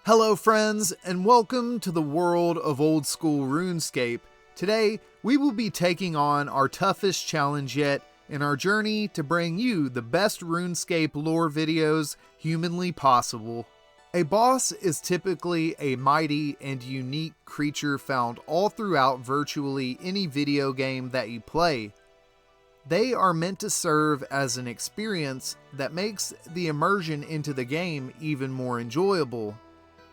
Hello friends, and welcome to the world of old school RuneScape. Today, we will be taking on our toughest challenge yet in our journey to bring you the best RuneScape lore videos humanly possible. A boss is typically a mighty and unique creature found all throughout virtually any video game that you play. They are meant to serve as an experience that makes the immersion into the game even more enjoyable.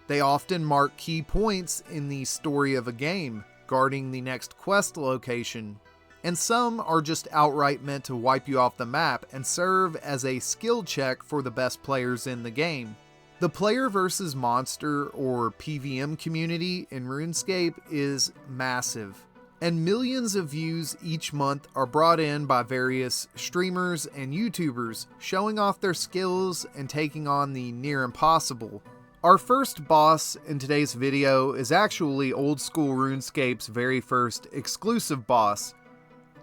They often mark key points in the story of a game, guarding the next quest location, and some are just outright meant to wipe you off the map and serve as a skill check for the best players in the game. The player versus monster or PvM community in RuneScape is massive, and millions of views each month are brought in by various streamers and YouTubers showing off their skills and taking on the near impossible. Our first boss in today's video is actually old school RuneScape's very first exclusive boss.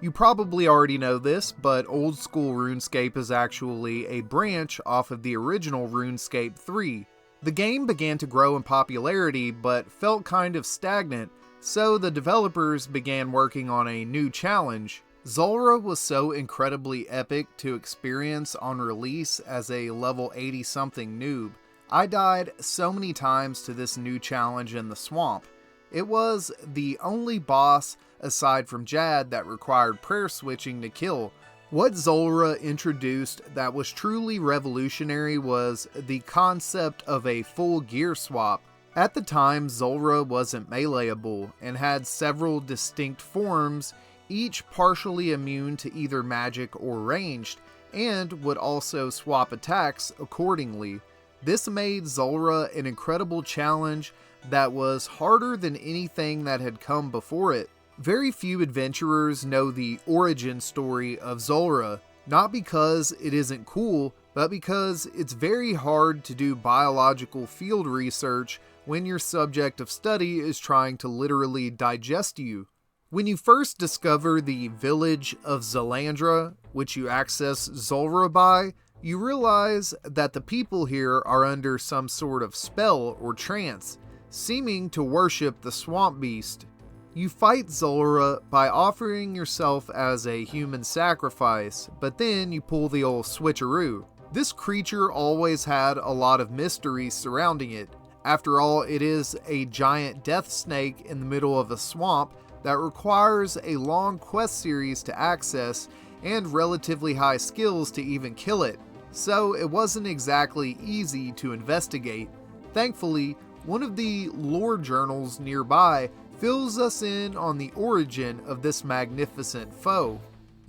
You probably already know this, but old school RuneScape is actually a branch off of the original RuneScape 3. The game began to grow in popularity but felt kind of stagnant, so the developers began working on a new challenge. Zulrah was so incredibly epic to experience on release as a level 80 something noob. I died so many times to this new challenge in the swamp. It was the only boss aside from Jad that required prayer switching to kill. What Zulrah introduced that was truly revolutionary was the concept of a full gear swap. At the time, Zulrah wasn't meleeable and had several distinct forms, each partially immune to either magic or ranged, and would also swap attacks accordingly. This made Zulrah an incredible challenge that was harder than anything that had come before it. Very few adventurers know the origin story of Zulrah, not because it isn't cool, but because it's very hard to do biological field research when your subject of study is trying to literally digest you. When you first discover the village of Zalandra, which you access Zulrah by, you realize that the people here are under some sort of spell or trance, seeming to worship the swamp beast. You fight Zulrah by offering yourself as a human sacrifice, but then you pull the old switcheroo. This creature always had a lot of mystery surrounding it. After all, it is a giant death snake in the middle of a swamp that requires a long quest series to access and relatively high skills to even kill it, so it wasn't exactly easy to investigate. Thankfully, one of the lore journals nearby fills us in on the origin of this magnificent foe.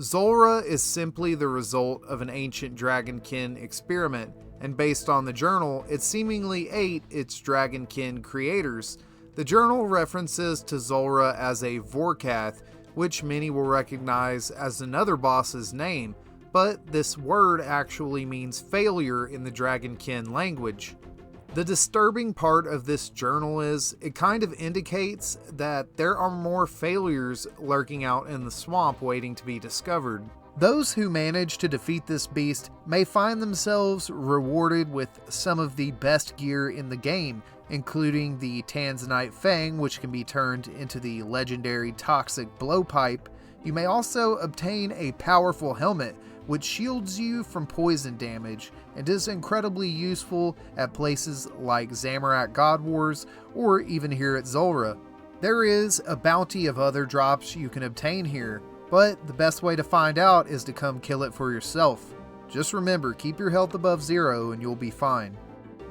Zulrah is simply the result of an ancient dragonkin experiment, and based on the journal, it seemingly ate its dragonkin creators. The journal references to Zulrah as a Vorkath, which many will recognize as another boss's name, but this word actually means failure in the dragonkin language. The disturbing part of this journal is it kind of indicates that there are more failures lurking out in the swamp waiting to be discovered. Those who manage to defeat this beast may find themselves rewarded with some of the best gear in the game, including the Tanzanite Fang, which can be turned into the legendary toxic blowpipe. You may also obtain a powerful helmet, which shields you from poison damage and is incredibly useful at places like Zamorak God Wars or even here at Zulrah. There is a bounty of other drops you can obtain here, but the best way to find out is to come kill it for yourself. Just remember, keep your health above 0 and you'll be fine.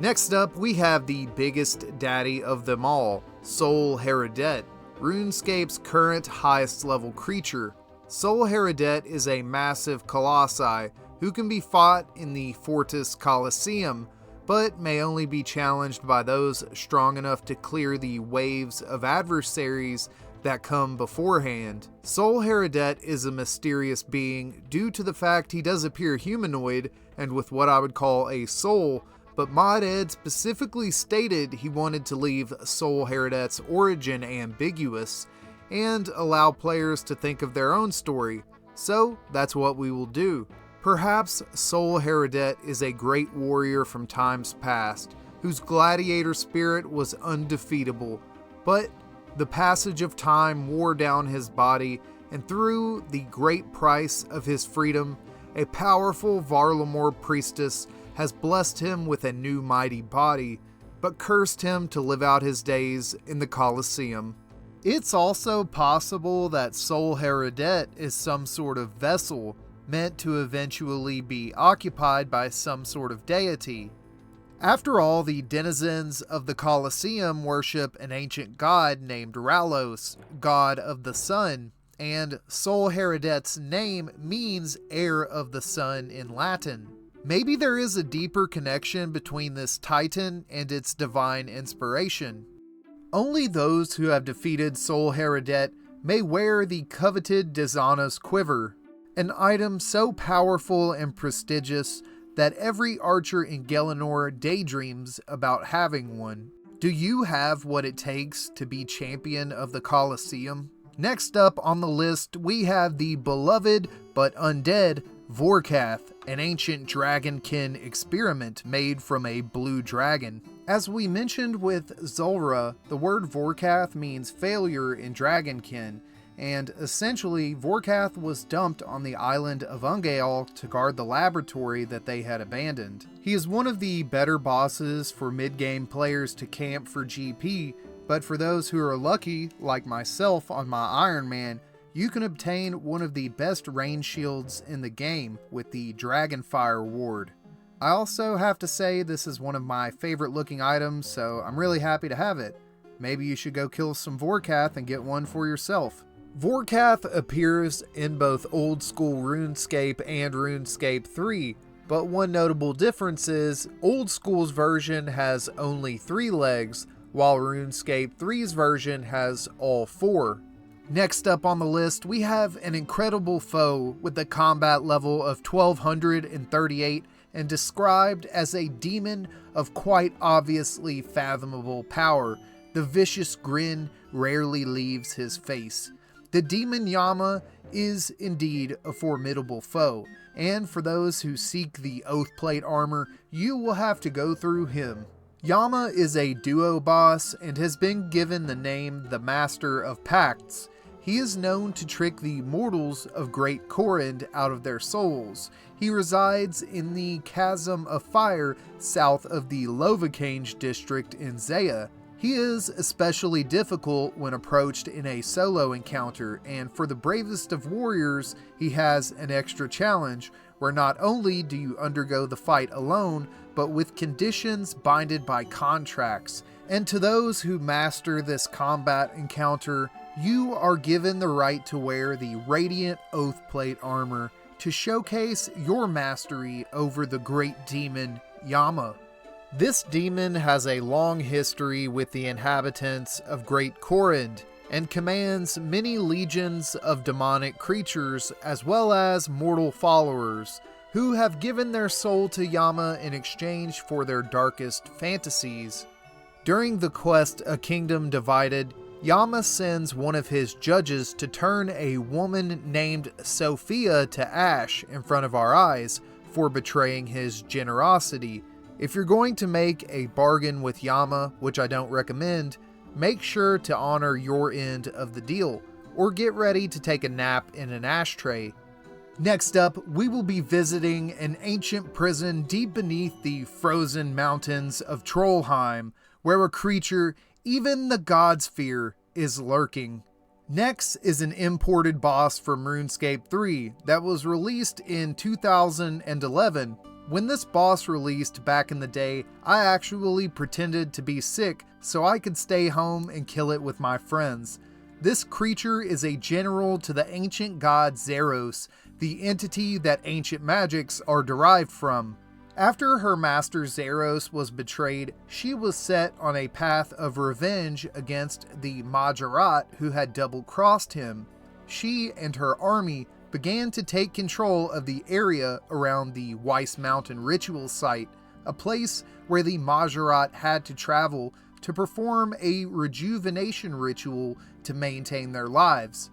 Next up, we have the biggest daddy of them all, Sol Heradet, RuneScape's current highest level creature. Sol Heradet is a massive colossi who can be fought in the Fortis Colosseum, but may only be challenged by those strong enough to clear the waves of adversaries that come beforehand. Sol Heradet is a mysterious being due to the fact he does appear humanoid and with what I would call a soul, but Mod Ed specifically stated he wanted to leave Sol Heradet's origin ambiguous and allow players to think of their own story, so that's what we will do. Perhaps Sol Heradet is a great warrior from times past, whose gladiator spirit was undefeatable, but the passage of time wore down his body, and through the great price of his freedom, a powerful Varlamore priestess has blessed him with a new mighty body, but cursed him to live out his days in the Colosseum. It's also possible that Sol Heradet is some sort of vessel meant to eventually be occupied by some sort of deity. After all, the denizens of the Colosseum worship an ancient god named Ralos, god of the sun, and Sol Heradet's name means heir of the sun in Latin. Maybe there is a deeper connection between this titan and its divine inspiration. Only those who have defeated Sol Heradet may wear the coveted Dishonest quiver, an item so powerful and prestigious that every archer in Gelinor daydreams about having one. Do you have what it takes to be champion of the Colosseum? Next up on the list, we have the beloved but undead Vorkath, an ancient dragonkin experiment made from a blue dragon. As we mentioned with Zulrah, the word Vorkath means failure in dragonkin, and essentially Vorkath was dumped on the island of Ungael to guard the laboratory that they had abandoned. He is one of the better bosses for mid-game players to camp for GP, but for those who are lucky, like myself on my Iron Man, you can obtain one of the best range shields in the game with the Dragonfire Ward. I also have to say this is one of my favorite looking items, so I'm really happy to have it. Maybe you should go kill some Vorkath and get one for yourself. Vorkath appears in both Old School RuneScape and RuneScape 3, but one notable difference is Old School's version has only 3 legs, while RuneScape 3's version has all 4. Next up on the list, we have an incredible foe with a combat level of 1238 and described as a demon of quite obviously fathomable power. The vicious grin rarely leaves his face. The demon Yama is indeed a formidable foe, and for those who seek the Oathplate armor, you will have to go through him. Yama is a duo boss and has been given the name the Master of Pacts. He is known to trick the mortals of Great Korund out of their souls. He resides in the Chasm of Fire south of the Lovacange district in Zaya. He is especially difficult when approached in a solo encounter, and for the bravest of warriors, he has an extra challenge where not only do you undergo the fight alone, but with conditions binded by contracts. And to those who master this combat encounter, you are given the right to wear the Radiant Oathplate armor to showcase your mastery over the great demon Yama. This demon has a long history with the inhabitants of Great Korund and commands many legions of demonic creatures as well as mortal followers who have given their soul to Yama in exchange for their darkest fantasies. During the quest A Kingdom Divided, Yama sends one of his judges to turn a woman named Sophia to ash in front of our eyes for betraying his generosity. If you're going to make a bargain with Yama, which I don't recommend, make sure to honor your end of the deal, or get ready to take a nap in an ashtray. Next up, we will be visiting an ancient prison deep beneath the frozen mountains of Trollheim, where a creature even the gods fear is lurking. Next is an imported boss from RuneScape 3 that was released in 2011. When this boss released back in the day, I actually pretended to be sick so I could stay home and kill it with my friends. This creature is a general to the ancient god Zeros, the entity that ancient magics are derived from. After her master Zeros was betrayed, she was set on a path of revenge against the Majorat who had double-crossed him. She and her army began to take control of the area around the Weiss Mountain ritual site, a place where the Majorat had to travel to perform a rejuvenation ritual to maintain their lives.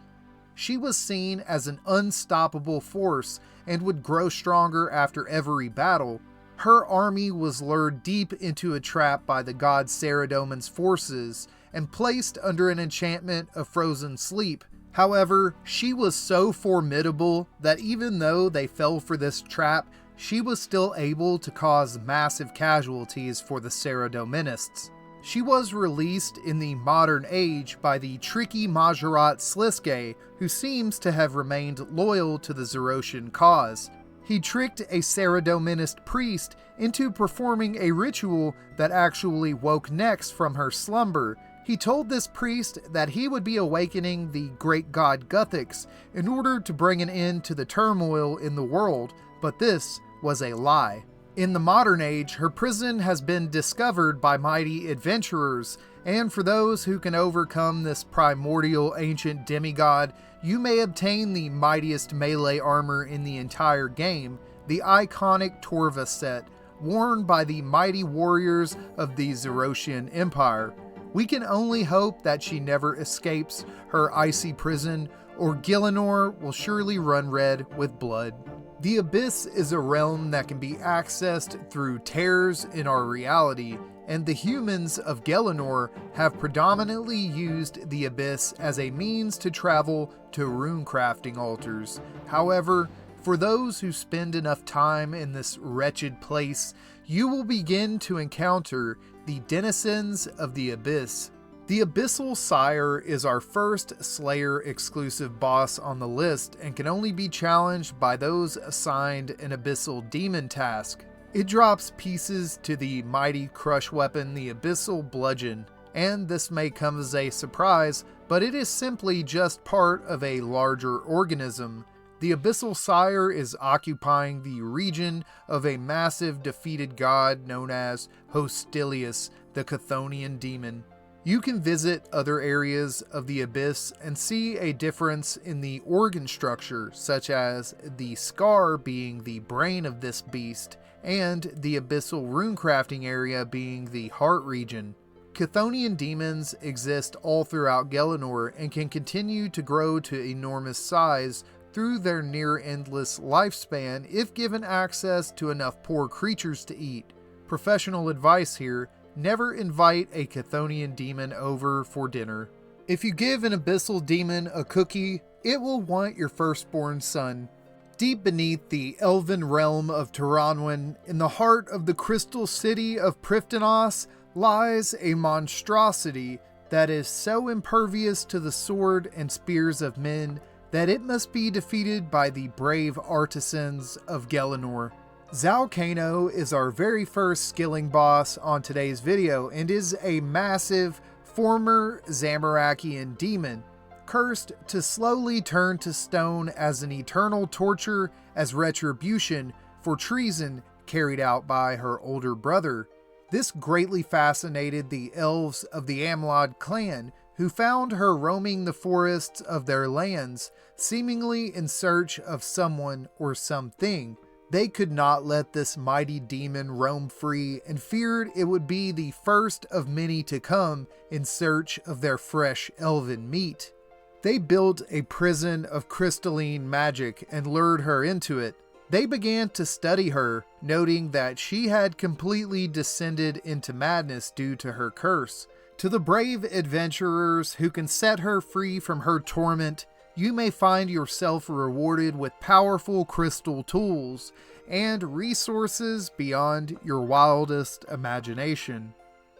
She was seen as an unstoppable force and would grow stronger after every battle. her army was lured deep into a trap by the god Saradomin's forces and placed under an enchantment of frozen sleep. However, she was so formidable that even though they fell for this trap, she was still able to cause massive casualties for the Saradominists. She was released in the modern age by the tricky Majorat Sliske, who seems to have remained loyal to the Zeroshian cause. He tricked a Saradominist priest into performing a ritual that actually woke Nex from her slumber. He told this priest that he would be awakening the great god Guthix in order to bring an end to the turmoil in the world, but this was a lie. In the modern age, her prison has been discovered by mighty adventurers, and for those who can overcome this primordial ancient demigod, you may obtain the mightiest melee armor in the entire game, the iconic Torva set, worn by the mighty warriors of the Zeroshian Empire. We can only hope that she never escapes her icy prison, or Gielinor will surely run red with blood. The Abyss is a realm that can be accessed through tears in our reality, and the humans of Gielinor have predominantly used the Abyss as a means to travel to runecrafting altars. However, for those who spend enough time in this wretched place, you will begin to encounter the denizens of the Abyss. The Abyssal SIRE is our first Slayer exclusive boss on the list and can only be challenged by those assigned an Abyssal Demon task. It drops pieces to the mighty crush weapon, the Abyssal Bludgeon, and this may come as a surprise, but it is simply just part of a larger organism. The Abyssal SIRE is occupying the region of a massive defeated god known as Hostilius, the Chthonian demon. You can visit other areas of the Abyss and see a difference in the organ structure, such as the Scar being the brain of this beast, and the Abyssal runecrafting area being the heart region. Chthonian demons exist all throughout Gielinor and can continue to grow to enormous size through their near-endless lifespan if given access to enough poor creatures to eat. Professional advice here: never invite a Chthonian demon over for dinner. If you give an Abyssal demon a cookie, it will want your firstborn son. Deep beneath the elven realm of Taranwin, in the heart of the crystal city of Prifddinos, lies a monstrosity that is so impervious to the sword and spears of men that it must be defeated by the brave artisans of Gielinor. Zalcano is our very first skilling boss on today's video and is a massive former Zamorakian demon, cursed to slowly turn to stone as an eternal torture as retribution for treason carried out by her older brother. This greatly fascinated the elves of the Amlod clan, who found her roaming the forests of their lands, seemingly in search of someone or something. They could not let this mighty demon roam free and feared it would be the first of many to come in search of their fresh elven meat. They built a prison of crystalline magic and lured her into it. They began to study her, noting that she had completely descended into madness due to her curse. To the brave adventurers who can set her free from her torment, you may find yourself rewarded with powerful crystal tools and resources beyond your wildest imagination.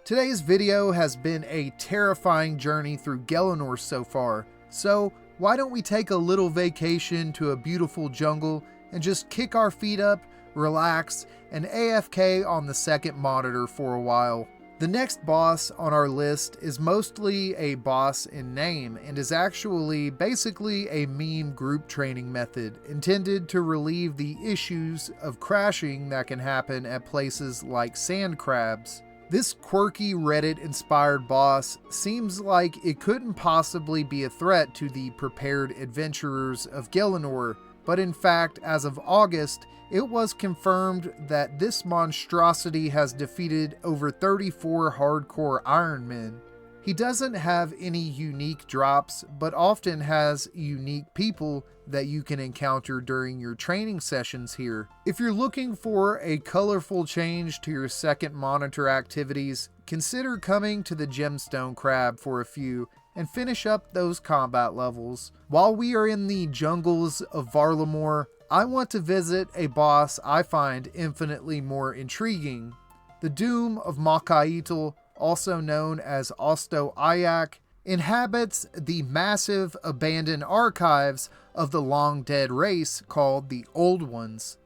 Today's video has been a terrifying journey through Gielinor so far, so why don't we take a little vacation to a beautiful jungle and just kick our feet up, relax, and AFK on the second monitor for a while. The next boss on our list is mostly a boss in name and is actually basically a meme group training method intended to relieve the issues of crashing that can happen at places like sand crabs. This quirky Reddit-inspired boss seems like it couldn't possibly be a threat to the prepared adventurers of Gielinor, but in fact, as of August, it was confirmed that this monstrosity has defeated over 34 hardcore Iron Men. He doesn't have any unique drops, but often has unique people that you can encounter during your training sessions here. If you're looking for a colorful change to your second monitor activities, consider coming to the Gemstone Crab for a few and finish up those combat levels. While we are in the jungles of Varlamore, I want to visit a boss I find infinitely more intriguing. The Doom of Muttadile, also known as Osto-Ayak, inhabits the massive abandoned archives of the long-dead race called the Old Ones.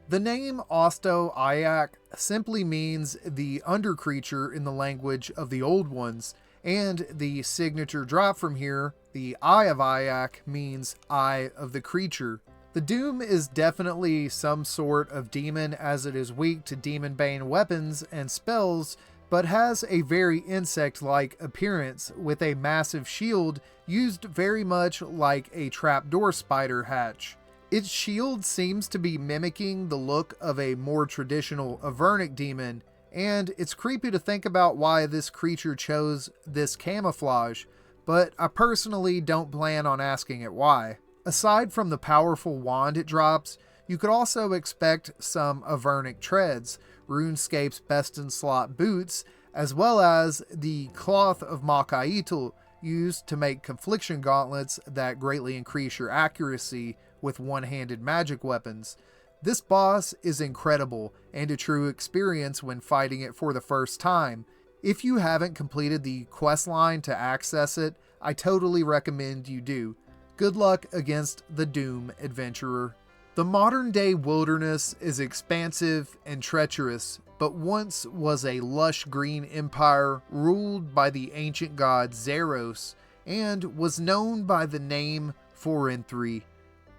The name Osto-Ayak simply means the undercreature in the language of the Old Ones, and the signature drop from here, the Eye of Ayak, means Eye of the Creature. The Doom is definitely some sort of demon, as it is weak to demon-bane weapons and spells, but has a very insect-like appearance with a massive shield used very much like a trapdoor spider hatch. Its shield seems to be mimicking the look of a more traditional Avernic demon, and it's creepy to think about why this creature chose this camouflage, but I personally don't plan on asking it why. Aside from the powerful wand it drops, you could also expect some Avernic treads, RuneScape's best-in-slot boots, as well as the Cloth of Muttadile, used to make confliction gauntlets that greatly increase your accuracy with one-handed magic weapons. This boss is incredible and a true experience when fighting it for the first time. If you haven't completed the questline to access it, I totally recommend you do. Good luck against the Doom adventurer. The modern-day wilderness is expansive and treacherous, but once was a lush green empire ruled by the ancient god Xaros, and was known by the name Forinthry.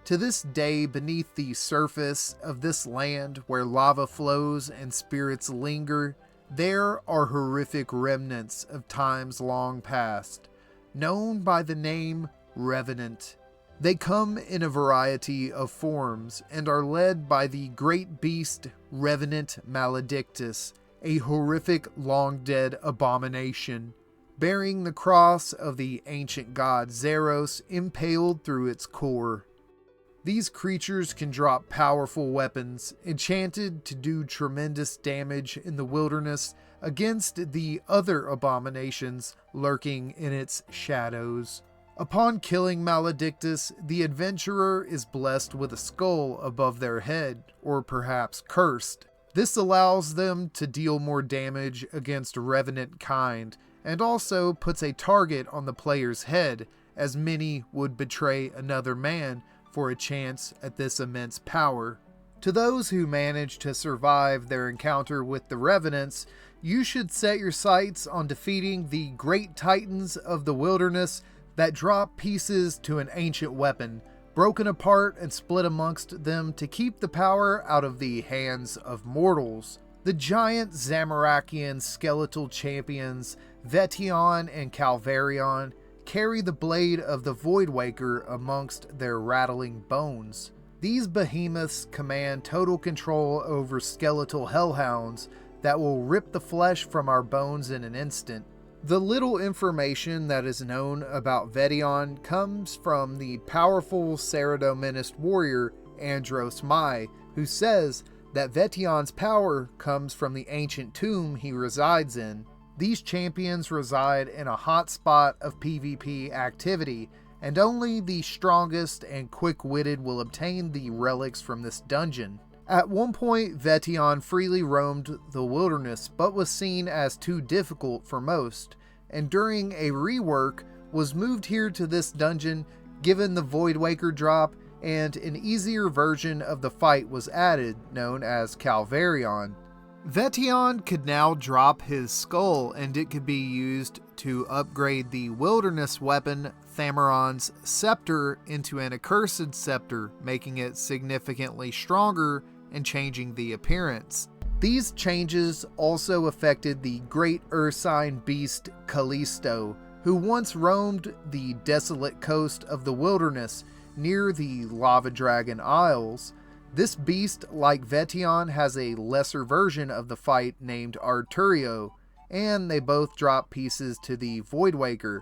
To this day, beneath the surface of this land where lava flows and spirits linger, there are horrific remnants of times long past, known by the name Revenant. They come in a variety of forms and are led by the great beast Revenant Maledictus, a horrific long-dead abomination, bearing the cross of the ancient god Xaros impaled through its core. These creatures can drop powerful weapons, enchanted to do tremendous damage in the wilderness against the other abominations lurking in its shadows. Upon killing Maledictus, the adventurer is blessed with a skull above their head, or perhaps cursed. This allows them to deal more damage against revenant kind, and also puts a target on the player's head, as many would betray another man for a chance at this immense power. To those who manage to survive their encounter with the Revenants, you should set your sights on defeating the great titans of the wilderness that drop pieces to an ancient weapon, broken apart and split amongst them to keep the power out of the hands of mortals. The giant Zamorakian skeletal champions, Vetion and Calvarion, carry the blade of the Voidwaker amongst their rattling bones. These behemoths command total control over skeletal hellhounds that will rip the flesh from our bones in an instant. The little information that is known about Vetion comes from the powerful Saradominist warrior Andros Mai, who says that Vetion's power comes from the ancient tomb he resides in. These champions reside in a hotspot of PvP activity, and only the strongest and quick-witted will obtain the relics from this dungeon. At one point, Vetion freely roamed the wilderness, but was seen as too difficult for most, and during a rework was moved here to this dungeon, given the Voidwaker drop, and an easier version of the fight was added, known as Calvarion. Vetion could now drop his skull, and it could be used to upgrade the wilderness weapon Thameron's Scepter into an Accursed Scepter, making it significantly stronger and changing the appearance. These changes also affected the great Ursine beast Callisto, who once roamed the desolate coast of the wilderness near the Lava Dragon Isles. This beast, like Vetion, has a lesser version of the fight named Arturio, and they both drop pieces to the Voidwaker.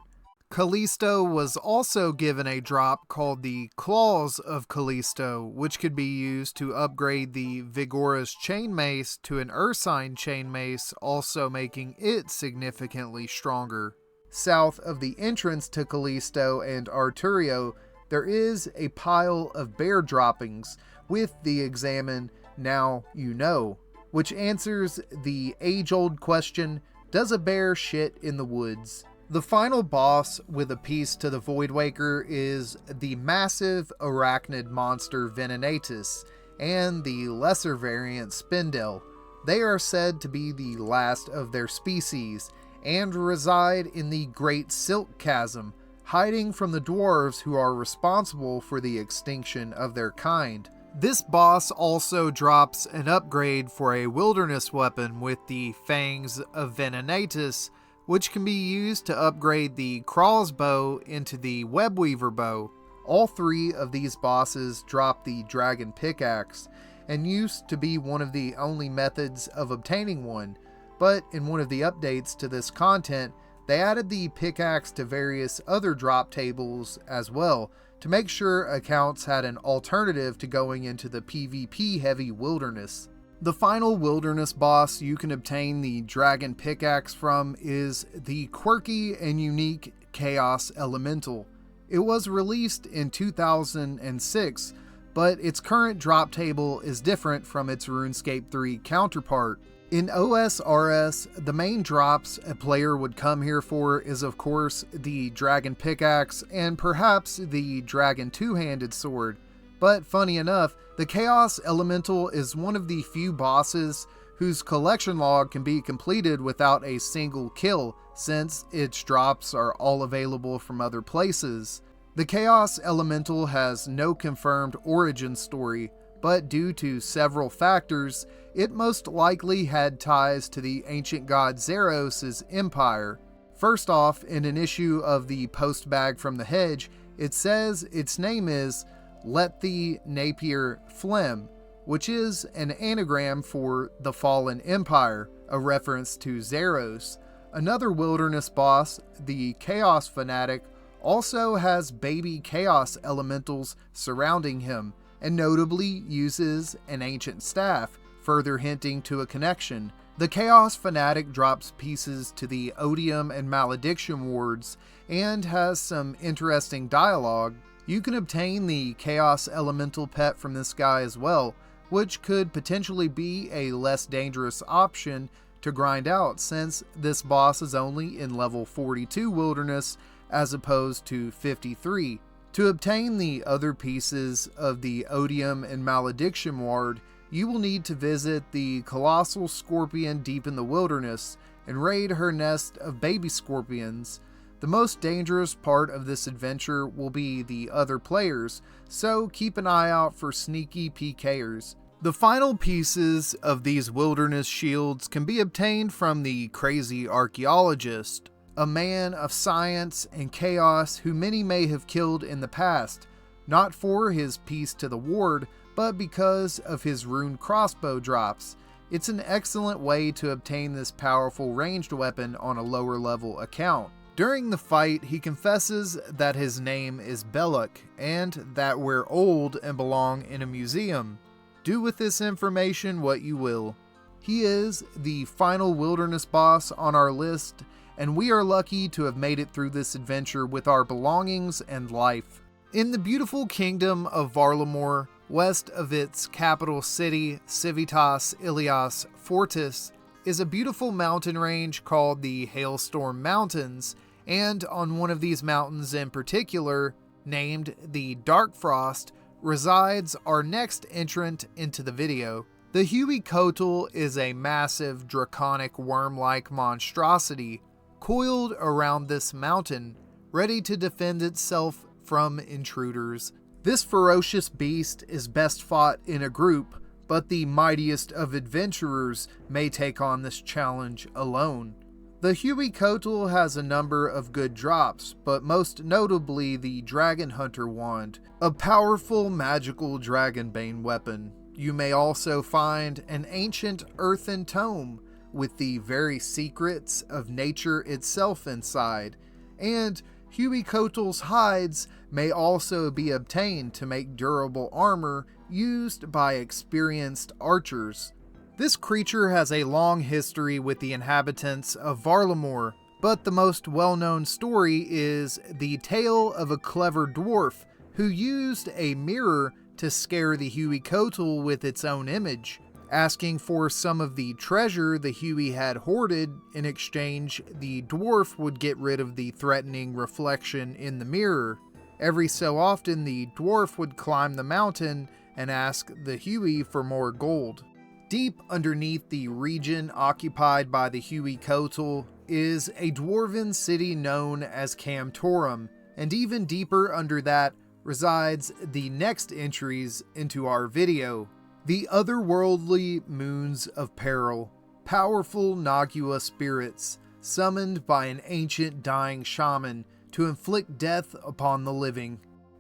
Callisto was also given a drop called the Claws of Callisto, which could be used to upgrade the Vigorous Chain Mace to an Ursine Chain Mace, also making it significantly stronger. South of the entrance to Callisto and Arturio, there is a pile of bear droppings with the Examine Now You Know, which answers the age-old question, does a bear shit in the woods? The final boss with a piece to the Voidwaker is the massive arachnid monster Venenatus and the lesser variant Spindel. They are said to be the last of their species and reside in the Great Silk Chasm, hiding from the dwarves who are responsible for the extinction of their kind. This boss also drops an upgrade for a wilderness weapon with the Fangs of Venenatus, which can be used to upgrade the crossbow into the Webweaver bow. All three of these bosses drop the Dragon Pickaxe, and used to be one of the only methods of obtaining one, but in one of the updates to this content, they added the pickaxe to various other drop tables as well, to make sure accounts had an alternative to going into the PvP heavy wilderness. The final wilderness boss you can obtain the Dragon Pickaxe from is the quirky and unique Chaos Elemental. It was released in 2006, but its current drop table is different from its RuneScape 3 counterpart. In OSRS, the main drops a player would come here for is of course the Dragon Pickaxe and perhaps the Dragon Two-Handed Sword. But funny enough, the Chaos Elemental is one of the few bosses whose collection log can be completed without a single kill, since its drops are all available from other places. The Chaos Elemental has no confirmed origin story, but due to several factors, it most likely had ties to the ancient god Zeros's empire. First off, in an issue of the Postbag from the Hedge, it says its name is Lethe Napier Phlegm, which is an anagram for the Fallen Empire, a reference to Zeros. Another wilderness boss, the Chaos Fanatic, also has baby Chaos Elementals surrounding him, and notably uses an ancient staff, further hinting to a connection. The Chaos Fanatic drops pieces to the Odium and Malediction wards, and has some interesting dialogue. You can obtain the Chaos Elemental pet from this guy as well, which could potentially be a less dangerous option to grind out since this boss is only in level 42 wilderness as opposed to 53. To obtain the other pieces of the Odium and Malediction ward, you will need to visit the Colossal Scorpion deep in the wilderness and raid her nest of baby scorpions. The most dangerous part of this adventure will be the other players, so keep an eye out for sneaky PKers. The final pieces of these wilderness shields can be obtained from the Crazy Archaeologist, a man of science and chaos who many may have killed in the past, not for his piece to the ward, but because of his rune crossbow drops. It's an excellent way to obtain this powerful ranged weapon on a lower level account. During the fight, he confesses that his name is BLoat, and that we're old and belong in a museum. Do with this information what you will. He is the final wilderness boss on our list, and we are lucky to have made it through this adventure with our belongings and life. In the beautiful kingdom of Varlamore, west of its capital city, Civitas Ilias Fortis, is a beautiful mountain range called the Hailstorm Mountains, and on one of these mountains in particular, named the Dark Frost, resides our next entrant into the video. The Huecoatl is a massive draconic worm-like monstrosity coiled around this mountain, ready to defend itself from intruders. This ferocious beast is best fought in a group, but the mightiest of adventurers may take on this challenge alone. The Huecoatl has a number of good drops, but most notably the Dragon Hunter Wand, a powerful magical dragonbane weapon. You may also find an ancient earthen tome, with the very secrets of nature itself inside, and Huecotl's hides may also be obtained to make durable armor used by experienced archers. This creature has a long history with the inhabitants of Varlamore, but the most well-known story is the tale of a clever dwarf who used a mirror to scare the Huequotl with its own image. Asking for some of the treasure the Huey had hoarded, in exchange, the dwarf would get rid of the threatening reflection in the mirror. Every so often, the dwarf would climb the mountain and ask the Huey for more gold. Deep underneath the region occupied by the Huequotl is a dwarven city known as Camtorum, and even deeper under that resides the next entries into our video. The otherworldly moons of peril, powerful Nagua spirits, summoned by an ancient dying shaman to inflict death upon the living.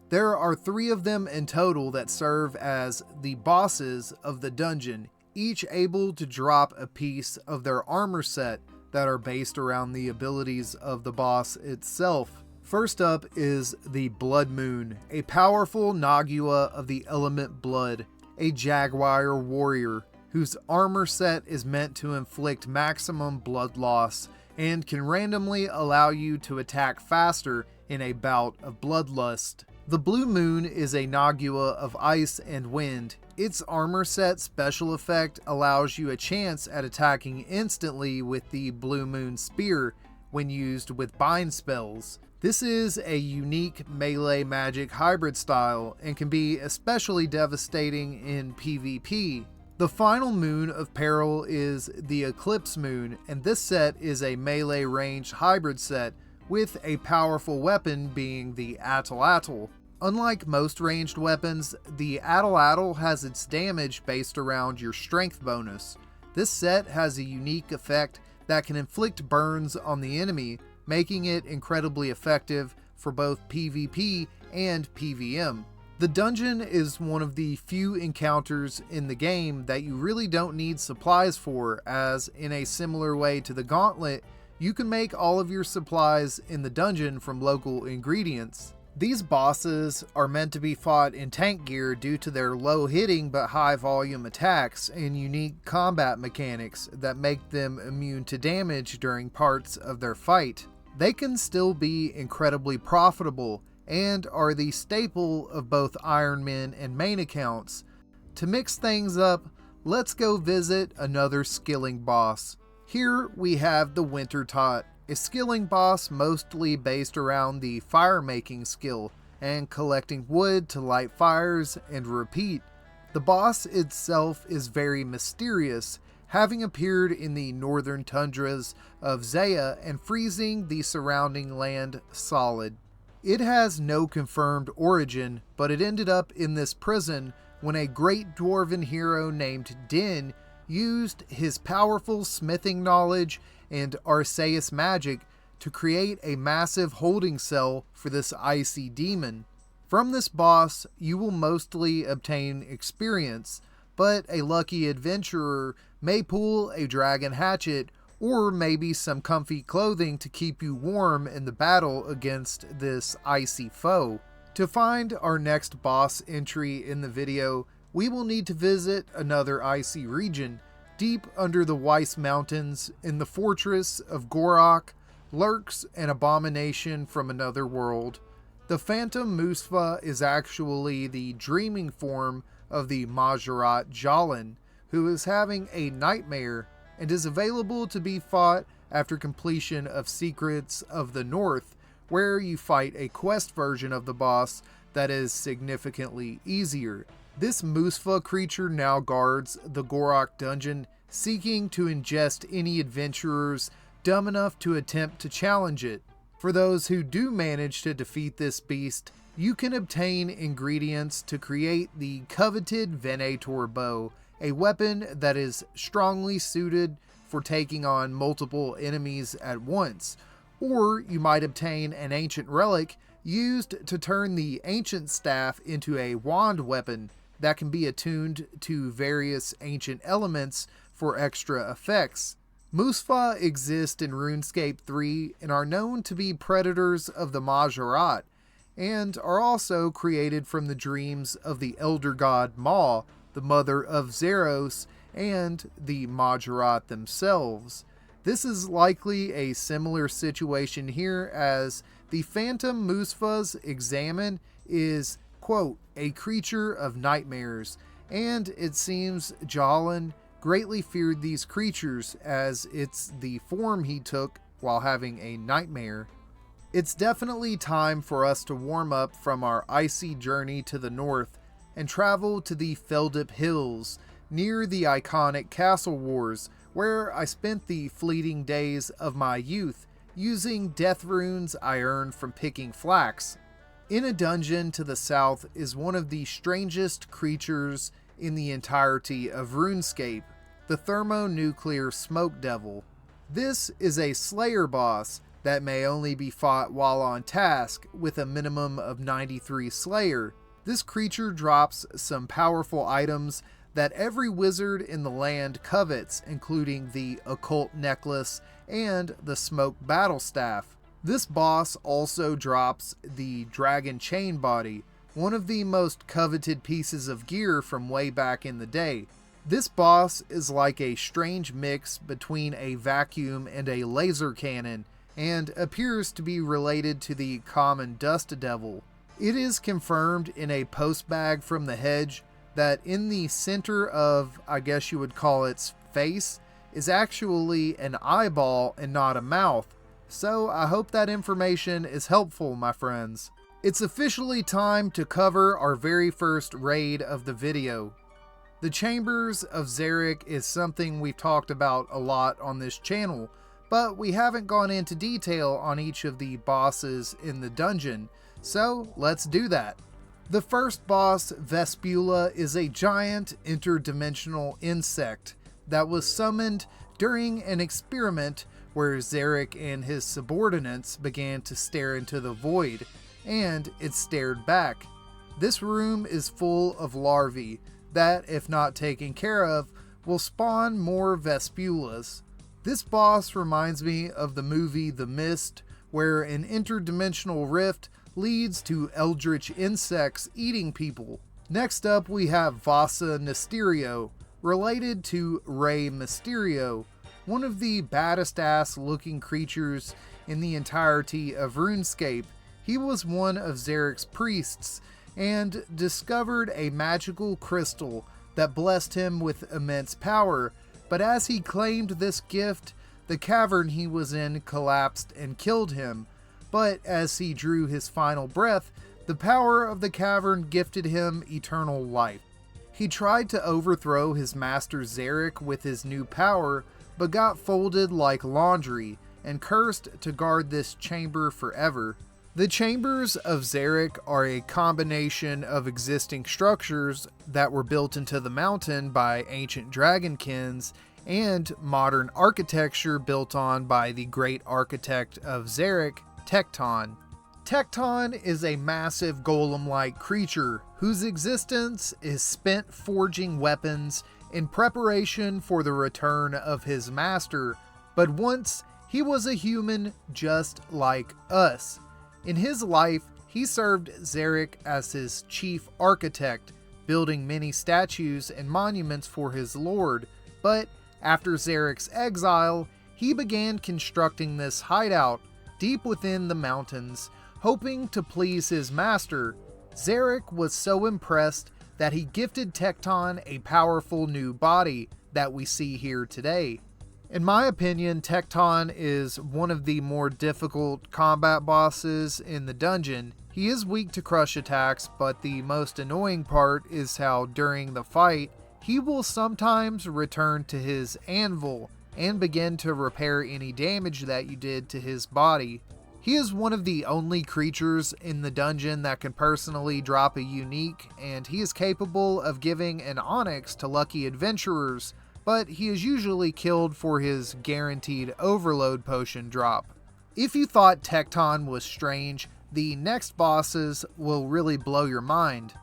There are 3 of them in total that serve as the bosses of the dungeon, each able to drop a piece of their armor set that are based around the abilities of the boss itself. First up is the Blood Moon, a powerful Nagua of the element blood, a jaguar warrior whose armor set is meant to inflict maximum blood loss and can randomly allow you to attack faster in a bout of bloodlust. The Blue Moon is a Nagua of ice and wind. Its armor set special effect allows you a chance at attacking instantly with the Blue Moon Spear when used with bind spells. This is a unique melee magic hybrid style and can be especially devastating in PvP. The final moon of peril is the Eclipse Moon, and this set is a melee ranged hybrid set with a powerful weapon being the Atlatl. Unlike most ranged weapons, the Atlatl has its damage based around your strength bonus. This set has a unique effect that can inflict burns on the enemy, making it incredibly effective for both PvP and PvM. The dungeon is one of the few encounters in the game that you really don't need supplies for, as in a similar way to the Gauntlet, you can make all of your supplies in the dungeon from local ingredients. These bosses are meant to be fought in tank gear due to their low hitting but high volume attacks and unique combat mechanics that make them immune to damage during parts of their fight. They can still be incredibly profitable and are the staple of both Ironmen and main accounts. To mix things up, let's go visit another skilling boss. Here we have the Winter Tot, a skilling boss mostly based around the fire making skill and collecting wood to light fires and repeat. The boss itself is very mysterious, having appeared in the northern tundras of Zaya and freezing the surrounding land solid. It has no confirmed origin, but it ended up in this prison when a great dwarven hero named Din used his powerful smithing knowledge and Arceus magic to create a massive holding cell for this icy demon. From this boss, you will mostly obtain experience, but a lucky adventurer may pull a dragon hatchet or maybe some comfy clothing to keep you warm in the battle against this icy foe. To find our next boss entry in the video, we will need to visit another icy region. Deep under the Weiss Mountains, in the fortress of Gorok, lurks an abomination from another world. The Phantom MUSPAH is actually the dreaming form of the Majorat Jalan, who is having a nightmare and is available to be fought after completion of Secrets of the North, where you fight a quest version of the boss that is significantly easier. This MUSPAH creature now guards the Gorok dungeon, seeking to ingest any adventurers dumb enough to attempt to challenge it. For those who do manage to defeat this beast, you can obtain ingredients to create the coveted Venator bow, a weapon that is strongly suited for taking on multiple enemies at once. Or you might obtain an ancient relic used to turn the ancient staff into a wand weapon that can be attuned to various ancient elements for extra effects. MUSPAH exist in RuneScape 3 and are known to be predators of the Mahjarrat, and are also created from the dreams of the elder god Ma, the mother of Zeros, and the Mahjarrat themselves. This is likely a similar situation here, as the Phantom MUSPAHs examined is, quote, a creature of nightmares, and it seems Jalan greatly feared these creatures, as it's the form he took while having a nightmare. It's definitely time for us to warm up from our icy journey to the north and travel to the Feldip Hills, near the iconic Castle Wars, where I spent the fleeting days of my youth using death runes I earned from picking flax. In a dungeon to the south is one of the strangest creatures in the entirety of RuneScape, the Thermonuclear Smoke Devil. This is a Slayer boss that may only be fought while on task with a minimum of 93 Slayer. This creature drops some powerful items that every wizard in the land covets, including the Occult Necklace and the Smoke Battle Staff. This boss also drops the Dragon Chain Body, one of the most coveted pieces of gear from way back in the day. This boss is like a strange mix between a vacuum and a laser cannon, and appears to be related to the common Dust Devil. It is confirmed in a post bag from the hedge that in the center of, I guess you would call its face, is actually an eyeball and not a mouth. So I hope that information is helpful, my friends. It's officially time to cover our very first raid of the video. The Chambers of Xeric is something we've talked about a lot on this channel, but we haven't gone into detail on each of the bosses in the dungeon, so let's do that. The first boss, Vespula, is a giant interdimensional insect that was summoned during an experiment where Xeric and his subordinates began to stare into the void, and it stared back. This room is full of larvae that, if not taken care of, will spawn more Vespulas. This boss reminds me of the movie The Mist, where an interdimensional rift leads to eldritch insects eating people. Next up we have Vasa Mysterio, related to Rey Mysterio, one of the baddest ass looking creatures in the entirety of RuneScape. He was one of Xeric's priests and discovered a magical crystal that blessed him with immense power, but as he claimed this gift, the cavern he was in collapsed and killed him. But as he drew his final breath, the power of the cavern gifted him eternal life. He tried to overthrow his master Xeric with his new power, but got folded like laundry and cursed to guard this chamber forever. The Chambers of Xeric are a combination of existing structures that were built into the mountain by ancient dragonkins and modern architecture built on by the great architect of Xeric, Tekton. Tekton is a massive golem-like creature whose existence is spent forging weapons in preparation for the return of his master, but once he was a human just like us. In his life, he served Xeric as his chief architect, building many statues and monuments for his lord, but after Xeric's exile, he began constructing this hideout deep within the mountains, hoping to please his master. Xeric was so impressed that he gifted Tekton a powerful new body that we see here today. In my opinion, Tekton is one of the more difficult combat bosses in the dungeon. He is weak to crush attacks, but the most annoying part is how during the fight, he will sometimes return to his anvil and begin to repair any damage that you did to his body. He is one of the only creatures in the dungeon that can personally drop a unique, and he is capable of giving an onyx to lucky adventurers, but he is usually killed for his guaranteed overload potion drop. If you thought Tekton was strange, the next bosses will really blow your mind.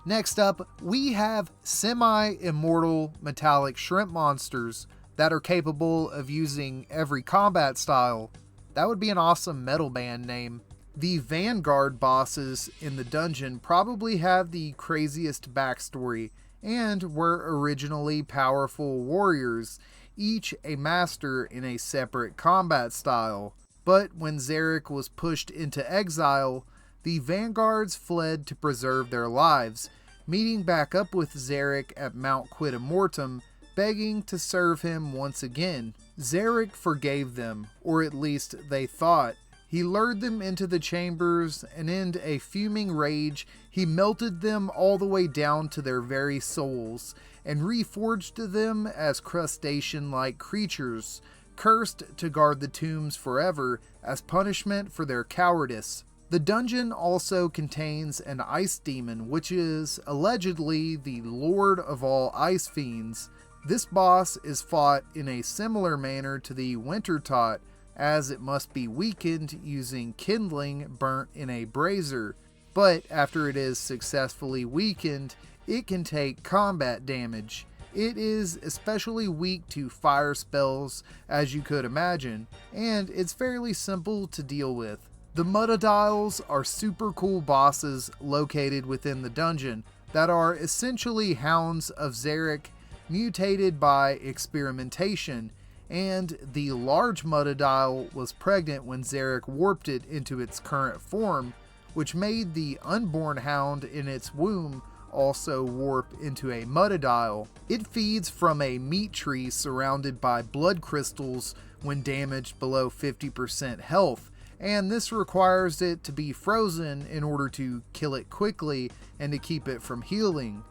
Next up, we have semi-immortal metallic shrimp monsters. that are capable of using every combat style. That would be an awesome metal band name. The Vanguard bosses in the dungeon probably have the craziest backstory and were originally powerful warriors, each a master in a separate combat style. But when Xeric was pushed into exile, the Vanguards fled to preserve their lives, meeting back up with Xeric at Mount Quidamortum, begging to serve him once again. Xeric forgave them, or at least they thought. He lured them into the chambers, and in a fuming rage, he melted them all the way down to their very souls, and reforged them as crustacean-like creatures, cursed to guard the tombs forever as punishment for their cowardice. The dungeon also contains an ice demon, which is allegedly the lord of all ice fiends. This boss is fought in a similar manner to the Winter Tot, as it must be weakened using kindling burnt in a brazier, but after it is successfully weakened, it can take combat damage. It is especially weak to fire spells, as you could imagine, and it's fairly simple to deal with. The Muttadiles are super cool bosses located within the dungeon that are essentially hounds of Xeric mutated by experimentation, and the large Muttadile was pregnant when Xeric warped it into its current form, which made the unborn hound in its womb also warp into a Muttadile. It feeds from a meat tree surrounded by blood crystals when damaged below 50% health, and this requires it to be frozen in order to kill it quickly and to keep it from healing.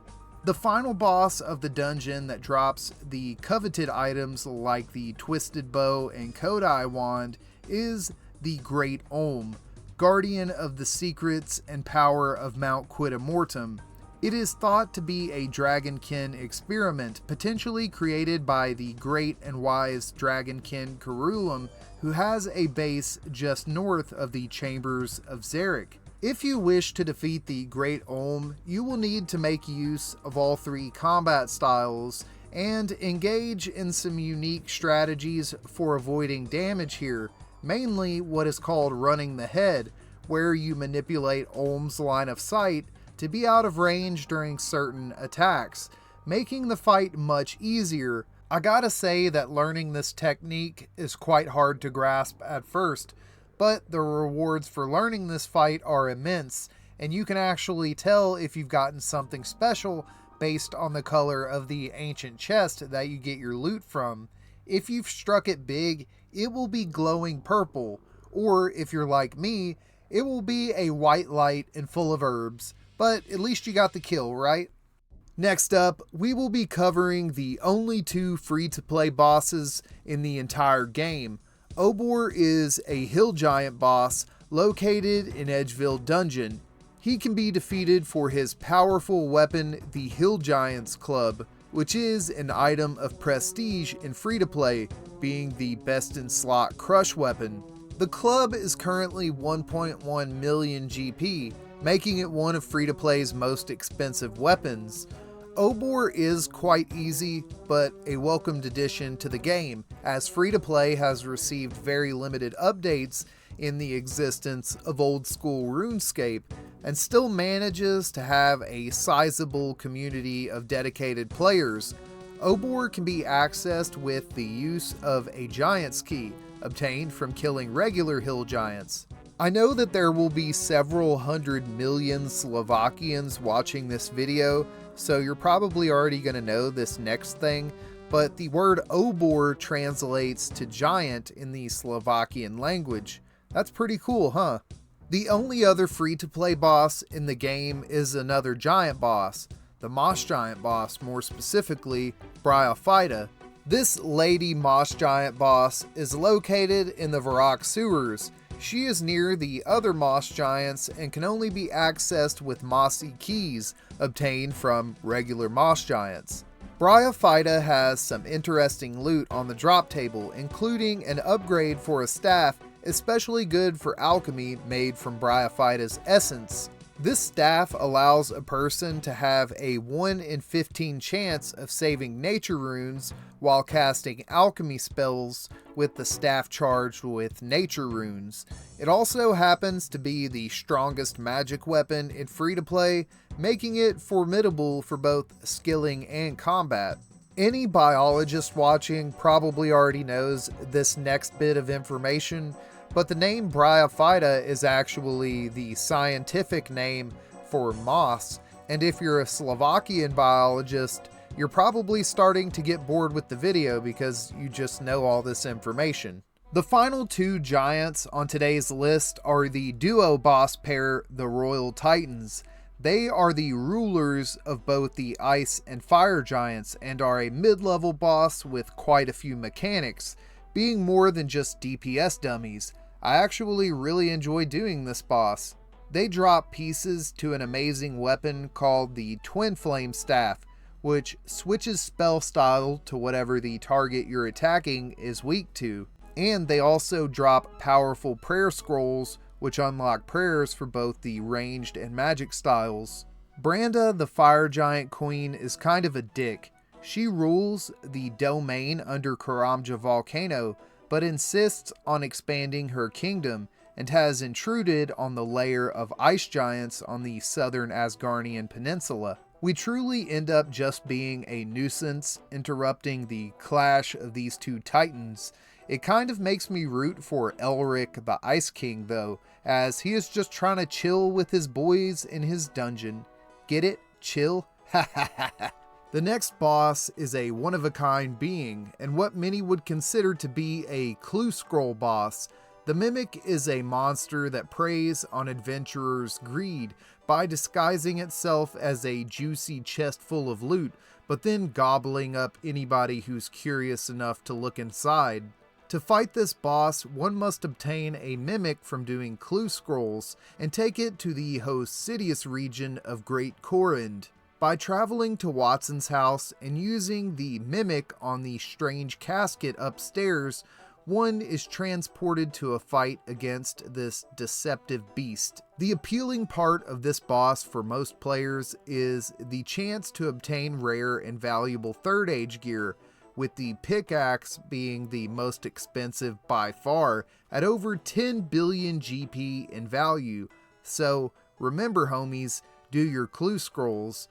The final boss of the dungeon that drops the coveted items like the Twisted Bow and Kodai Wand is the Great Olm, guardian of the secrets and power of Mount Quidamortum. It is thought to be a dragonkin experiment, potentially created by the great and wise dragonkin Kerulim, who has a base just north of the chambers of Xeric. If you wish to defeat the Great Olm, you will need to make use of all three combat styles and engage in some unique strategies for avoiding damage here, mainly what is called running the head, where you manipulate Olm's line of sight to be out of range during certain attacks, making the fight much easier. I gotta say that learning this technique is quite hard to grasp at first, but the rewards for learning this fight are immense, and you can actually tell if you've gotten something special based on the color of the ancient chest that you get your loot from. If you've struck it big, it will be glowing purple, or if you're like me, it will be a white light and full of herbs, but at least you got the kill, right? Next up, we will be covering the only two free-to-play bosses in the entire game. Obor is a hill giant boss located in Edgeville Dungeon. He can be defeated for his powerful weapon, the Hill Giants Club, which is an item of prestige in free-to-play, being the best in slot crush weapon. The club is currently 1.1 million GP, making it one of free-to-play's most expensive weapons. Obor is quite easy, but a welcomed addition to the game, as free-to-play has received very limited updates in the existence of old-school RuneScape, and still manages to have a sizable community of dedicated players. Obor can be accessed with the use of a Giant's Key, obtained from killing regular hill giants. I know that there will be several 100 million Slovakians watching this video, so you're probably already going to know this next thing, but the word Obor translates to giant in the Slovakian language. That's pretty cool, huh? The only other free-to-play boss in the game is another giant boss, the Moss Giant boss, more specifically, Bryophyta. This lady Moss Giant boss is located in the Verzik sewers. She is near the other Moss Giants and can only be accessed with mossy keys obtained from regular Moss Giants. Bryophyta has some interesting loot on the drop table, including an upgrade for a staff especially good for alchemy made from Bryophyta's essence. This staff allows a person to have a 1 in 15 chance of saving nature runes while casting alchemy spells with the staff charged with nature runes. It also happens to be the strongest magic weapon in free-to-play, making it formidable for both skilling and combat. Any biologist watching probably already knows this next bit of information, but the name Bryophyta is actually the scientific name for moss, and if you're a Slovakian biologist, you're probably starting to get bored with the video because you just know all this information. The final two giants on today's list are the duo boss pair, the Royal Titans. They are the rulers of both the ice and fire giants and are a mid-level boss with quite a few mechanics, being more than just DPS dummies. I actually really enjoy doing this boss. They drop pieces to an amazing weapon called the Twin Flame Staff, which switches spell style to whatever the target you're attacking is weak to. And they also drop powerful prayer scrolls, which unlock prayers for both the ranged and magic styles. Branda, the Fire Giant Queen, is kind of a dick. She rules the domain under Karamja Volcano, but insists on expanding her kingdom, and has intruded on the lair of ice giants on the southern Asgardian peninsula. We truly end up just being a nuisance, interrupting the clash of these two titans. It kind of makes me root for Elric the Ice King though, as he is just trying to chill with his boys in his dungeon. Get it? Chill? Ha ha ha ha. The next boss is a one-of-a-kind being, and what many would consider to be a clue scroll boss. The Mimic is a monster that preys on adventurers' greed by disguising itself as a juicy chest full of loot, but then gobbling up anybody who's curious enough to look inside. To fight this boss, one must obtain a Mimic from doing clue scrolls and take it to the Hosidius region of Great Corund. By traveling to Watson's house and using the Mimic on the strange casket upstairs, one is transported to a fight against this deceptive beast. The appealing part of this boss for most players is the chance to obtain rare and valuable Third Age gear, with the pickaxe being the most expensive by far at over 10 billion GP in value. So remember homies, do your clue scrolls.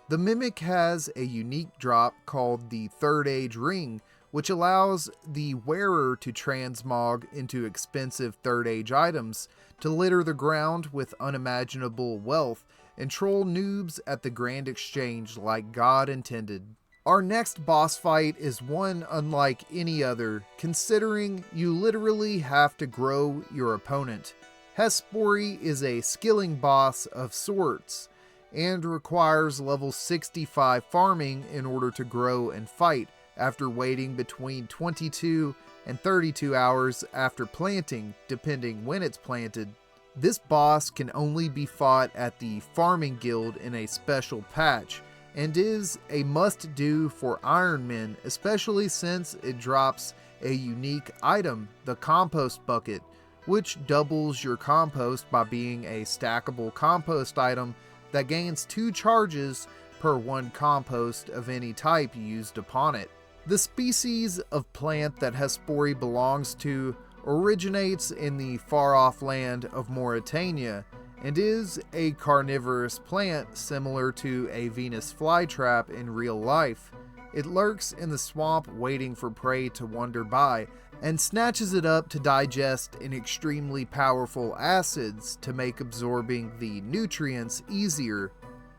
The Mimic has a unique drop called the Third Age Ring, which allows the wearer to transmog into expensive Third Age items to litter the ground with unimaginable wealth and troll noobs at the Grand Exchange like God intended. Our next boss fight is one unlike any other, considering you literally have to grow your opponent. Hespori is a skilling boss of sorts, and requires level 65 farming in order to grow and fight, after waiting between 22 and 32 hours after planting, depending when it's planted. This boss can only be fought at the Farming Guild in a special patch, and is a must-do for Iron Men, especially since it drops a unique item, the Compost Bucket, which doubles your compost by being a stackable compost item that gains 2 charges per 1 compost of any type used upon it. The species of plant that Hespori belongs to originates in the far-off land of Mauritania and is a carnivorous plant similar to a Venus flytrap in real life. It lurks in the swamp waiting for prey to wander by, and snatches it up to digest in extremely powerful acids to make absorbing the nutrients easier.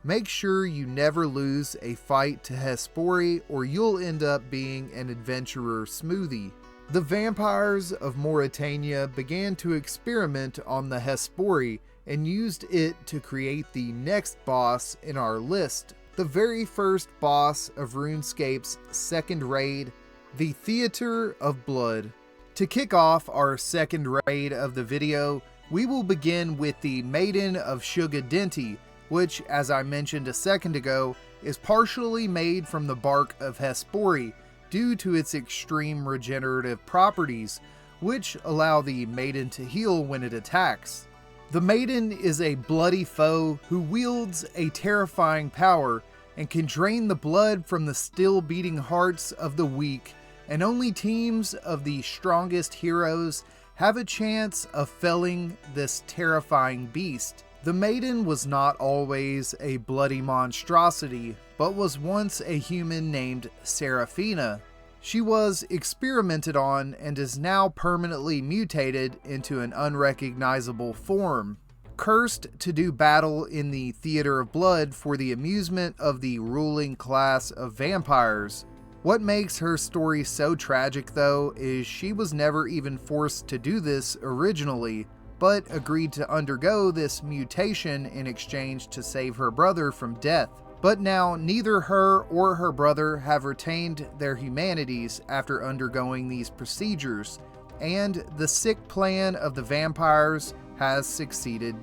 Make sure you never lose a fight to Hespori or you'll end up being an adventurer smoothie. The vampires of Mauritania began to experiment on the Hespori and used it to create the next boss in our list, the very first boss of RuneScape's second raid, the Theater of Blood. To kick off our second raid of the video, we will begin with the Maiden of Shugadenti, which, as I mentioned a second ago, is partially made from the bark of Hespori due to its extreme regenerative properties, which allow the Maiden to heal when it attacks. The Maiden is a bloody foe who wields a terrifying power and can drain the blood from the still beating hearts of the weak, and only teams of the strongest heroes have a chance of felling this terrifying beast. The Maiden was not always a bloody monstrosity, but was once a human named Seraphina. She was experimented on and is now permanently mutated into an unrecognizable form. Cursed to do battle in the Theater of Blood for the amusement of the ruling class of vampires. What makes her story so tragic, though, is she was never even forced to do this originally, but agreed to undergo this mutation in exchange to save her brother from death. But now neither her or her brother have retained their humanities after undergoing these procedures, and the sick plan of the vampires has succeeded.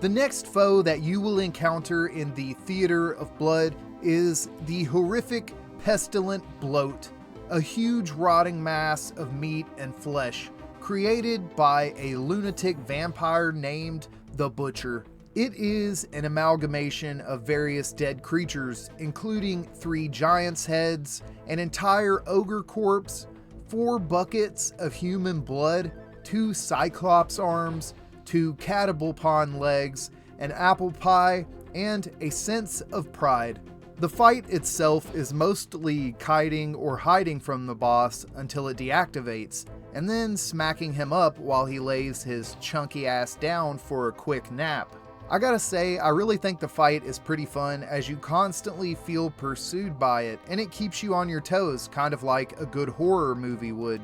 The next foe that you will encounter in the Theater of Blood is the horrific pestilent BLoat, a huge rotting mass of meat and flesh created by a lunatic vampire named the Butcher. It is an amalgamation of various dead creatures, including 3 giant's heads, an entire ogre corpse, 4 buckets of human blood, 2 cyclops arms, 2 catapulpon legs, an apple pie, and a sense of pride. The fight itself is mostly kiting or hiding from the boss until it deactivates, and then smacking him up while he lays his chunky ass down for a quick nap. I gotta say, I really think the fight is pretty fun as you constantly feel pursued by it, and it keeps you on your toes, kind of like a good horror movie would.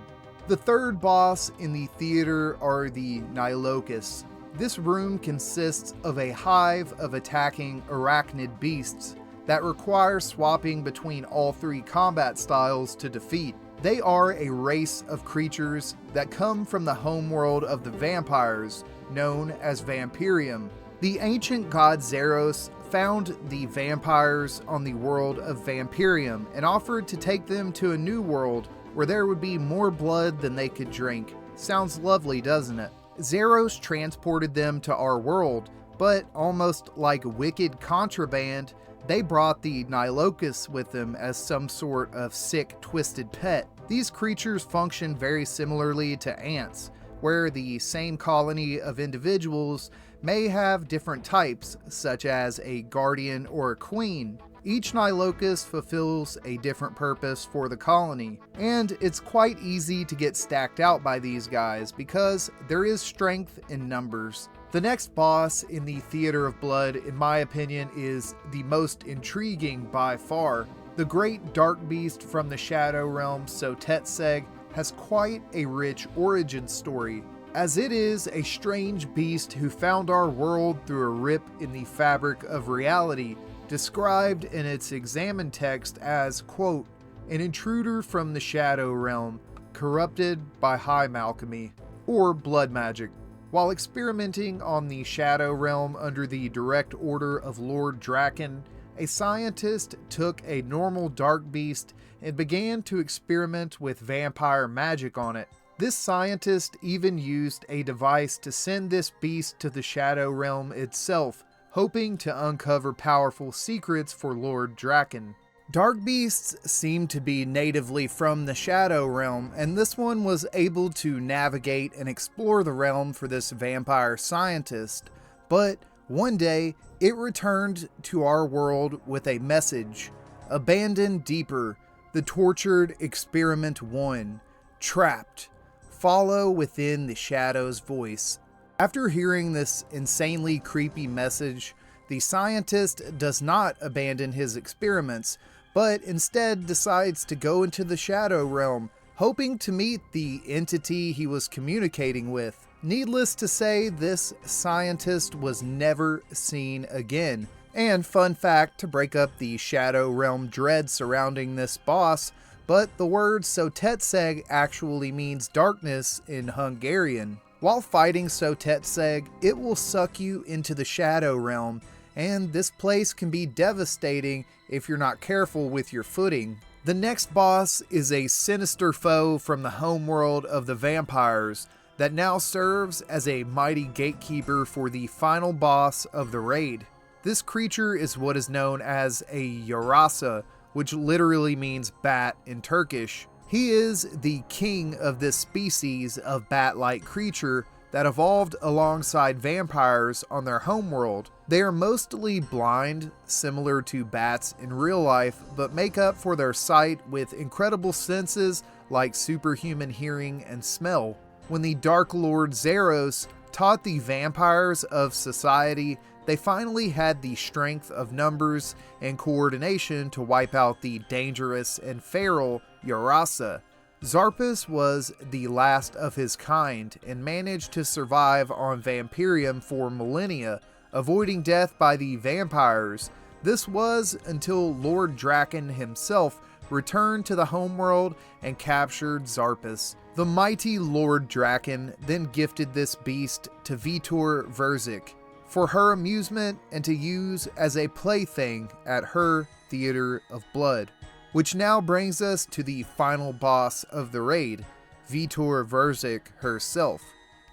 The third boss in the theater are the Nilocusts. This room consists of a hive of attacking arachnid beasts that require swapping between all 3 combat styles to defeat. They are a race of creatures that come from the homeworld of the vampires, known as Vampirium. The ancient god Zeros found the vampires on the world of Vampirium and offered to take them to a new world where there would be more blood than they could drink. Sounds lovely, doesn't it? Zeros transported them to our world, but almost like wicked contraband, they brought the Nilocusts with them as some sort of sick, twisted pet. These creatures function very similarly to ants, where the same colony of individuals may have different types, such as a guardian or a queen. Each Nilocust fulfills a different purpose for the colony, and it's quite easy to get stacked out by these guys because there is strength in numbers. The next boss in the Theater of Blood, in my opinion, is the most intriguing by far. The great dark beast from the Shadow Realm, Sotetseg, has quite a rich origin story, as it is a strange beast who found our world through a rip in the fabric of reality, described in its examined text as, quote, an intruder from the Shadow Realm, corrupted by high alchemy, or blood magic. While experimenting on the Shadow Realm under the direct order of Lord Draken, a scientist took a normal dark beast and began to experiment with vampire magic on it. This scientist even used a device to send this beast to the Shadow Realm itself, hoping to uncover powerful secrets for Lord Draken. Dark beasts seem to be natively from the Shadow Realm, and this one was able to navigate and explore the realm for this vampire scientist. But one day, it returned to our world with a message. Abandoned deeper, the tortured Experiment 1. Trapped. Follow within the Shadow's voice. After hearing this insanely creepy message, the scientist does not abandon his experiments, but instead decides to go into the Shadow Realm, hoping to meet the entity he was communicating with. Needless to say, this scientist was never seen again. And fun fact to break up the Shadow Realm dread surrounding this boss, but the word Sotetseg actually means darkness in Hungarian. While fighting Sotetseg, it will suck you into the Shadow Realm, and this place can be devastating if you're not careful with your footing. The next boss is a sinister foe from the homeworld of the vampires, that now serves as a mighty gatekeeper for the final boss of the raid. This creature is what is known as a yarasa, which literally means bat in Turkish. He is the king of this species of bat-like creature that evolved alongside vampires on their homeworld. They are mostly blind, similar to bats in real life, but make up for their sight with incredible senses like superhuman hearing and smell. When the Dark Lord Zeros taught the vampires of society, they finally had the strength of numbers and coordination to wipe out the dangerous and feral Yarasa. Xarpus was the last of his kind and managed to survive on Vampirium for millennia, avoiding death by the vampires. This was until Lord Draken himself returned to the homeworld and captured Xarpus. The mighty Lord Draken then gifted this beast to Vitor Verzik for her amusement and to use as a plaything at her Theater of Blood. Which now brings us to the final boss of the raid, Vitor Verzik herself.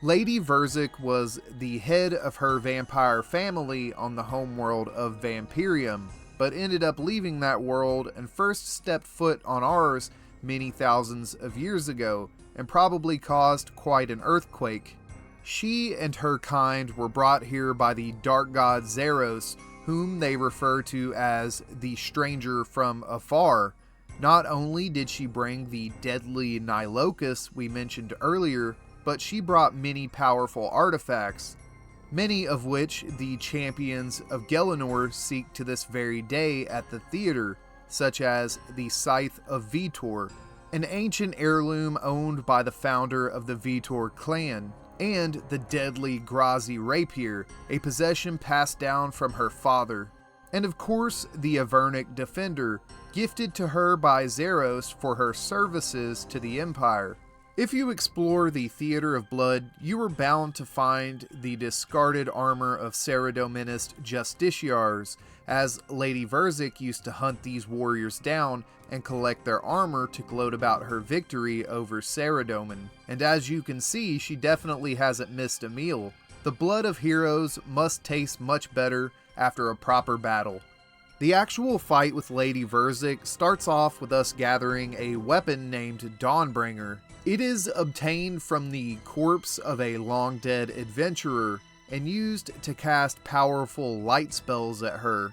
Lady Verzik was the head of her vampire family on the homeworld of Vampirium, but ended up leaving that world and first stepped foot on ours many thousands of years ago, and probably caused quite an earthquake. She and her kind were brought here by the dark god Zeros, whom they refer to as the stranger from afar. Not only did she bring the deadly Nilocus we mentioned earlier, but she brought many powerful artifacts, many of which the champions of Gelinor seek to this very day at the theater, such as the Scythe of Vitor, an ancient heirloom owned by the founder of the Vitor clan, and the deadly Grazi rapier, a possession passed down from her father. And of course, the Avernic Defender, gifted to her by Zeros for her services to the Empire. If you explore the Theater of Blood, you are bound to find the discarded armor of Saradominist Justiciars, as Lady Verzik used to hunt these warriors down and collect their armor to gloat about her victory over Saradomin. And as you can see, she definitely hasn't missed a meal. The blood of heroes must taste much better after a proper battle. The actual fight with Lady Verzik starts off with us gathering a weapon named Dawnbringer. It is obtained from the corpse of a long-dead adventurer and used to cast powerful light spells at her.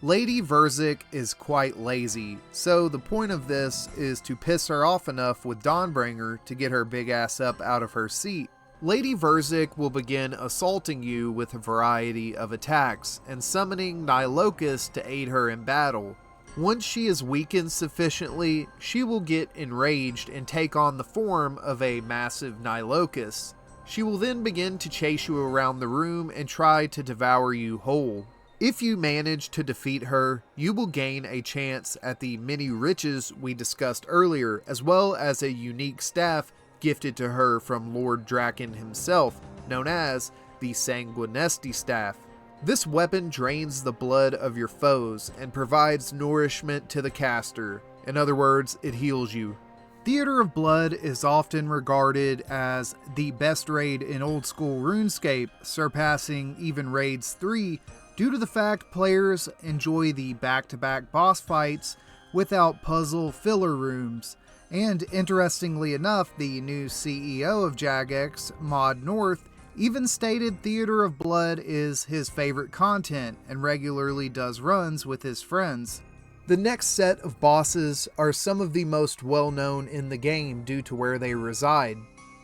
Lady Verzik is quite lazy, so the point of this is to piss her off enough with Dawnbringer to get her big ass up out of her seat. Lady Verzik will begin assaulting you with a variety of attacks and summoning Nilocus to aid her in battle. Once she is weakened sufficiently, she will get enraged and take on the form of a massive Nilocus. She will then begin to chase you around the room and try to devour you whole. If you manage to defeat her, you will gain a chance at the many riches we discussed earlier, as well as a unique staff gifted to her from Lord Draken himself, known as the Sanguinesti Staff. This weapon drains the blood of your foes and provides nourishment to the caster. In other words, it heals you. Theater of Blood is often regarded as the best raid in old school RuneScape, surpassing even Raids 3 due to the fact players enjoy the back-to-back boss fights without puzzle filler rooms. And interestingly enough, the new CEO of Jagex, Mod North, even stated Theater of Blood is his favorite content and regularly does runs with his friends. The next set of bosses are some of the most well-known in the game due to where they reside.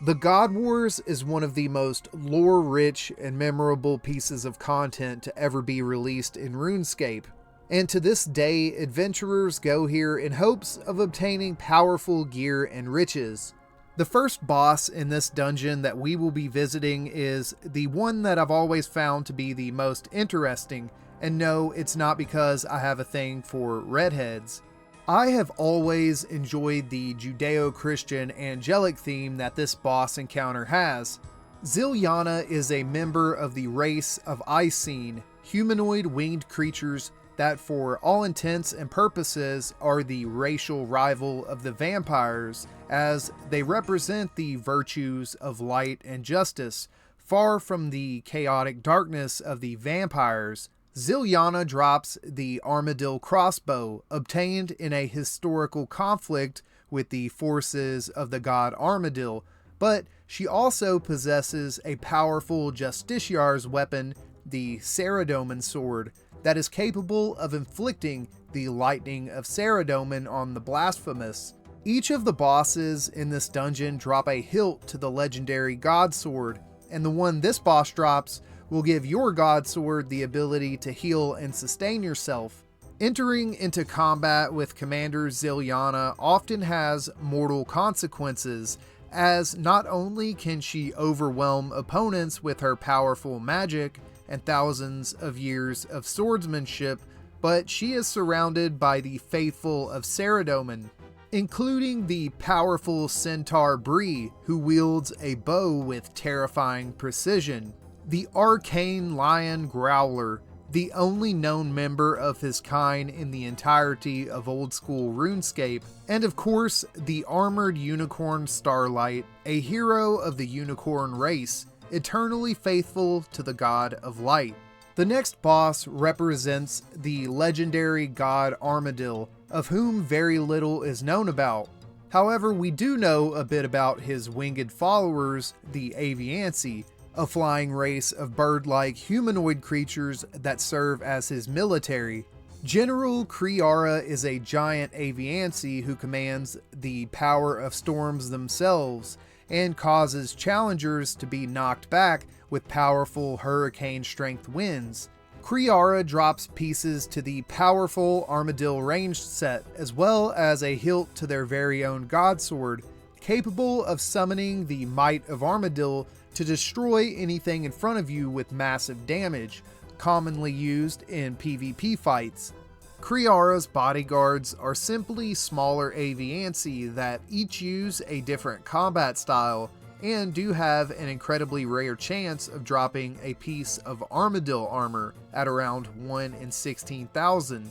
The God Wars is one of the most lore-rich and memorable pieces of content to ever be released in RuneScape. And to this day, adventurers go here in hopes of obtaining powerful gear and riches. The first boss in this dungeon that we will be visiting is the one that I've always found to be the most interesting, and no, it's not because I have a thing for redheads. I have always enjoyed the Judeo-Christian angelic theme that this boss encounter has. Zilyana is a member of the race of Icene, humanoid winged creatures that for all intents and purposes are the racial rival of the vampires, as they represent the virtues of light and justice, far from the chaotic darkness of the vampires. Zilyana drops the Armadillo crossbow, obtained in a historical conflict with the forces of the god Armadillo, but she also possesses a powerful Justiciar's weapon, the Saradomin sword, that is capable of inflicting the lightning of Saradomin on the blasphemous. Each of the bosses in this dungeon drop a hilt to the legendary god sword, and the one this boss drops will give your god sword the ability to heal and sustain yourself. Entering into combat with Commander Zilyana often has mortal consequences, as not only can she overwhelm opponents with her powerful magic and thousands of years of swordsmanship, but she is surrounded by the faithful of Saradomin, including the powerful centaur Bree, who wields a bow with terrifying precision, the arcane lion Growler, the only known member of his kind in the entirety of old school RuneScape, and of course the armored unicorn Starlight, a hero of the unicorn race, eternally faithful to the god of light. The next boss represents the legendary god Armadillo, of whom very little is known about. However, we do know a bit about his winged followers, the Avianci, a flying race of bird-like humanoid creatures that serve as his military. General kree-arra is a giant Avianci who commands the power of storms themselves and causes challengers to be knocked back with powerful hurricane-strength winds. Kree-arra drops pieces to the powerful Armadillo ranged set, as well as a hilt to their very own god sword, capable of summoning the might of Armadillo to destroy anything in front of you with massive damage, commonly used in PvP fights. Kree-arra's bodyguards are simply smaller Avianci that each use a different combat style, and do have an incredibly rare chance of dropping a piece of Armadillo armor at around 1 in 16,000.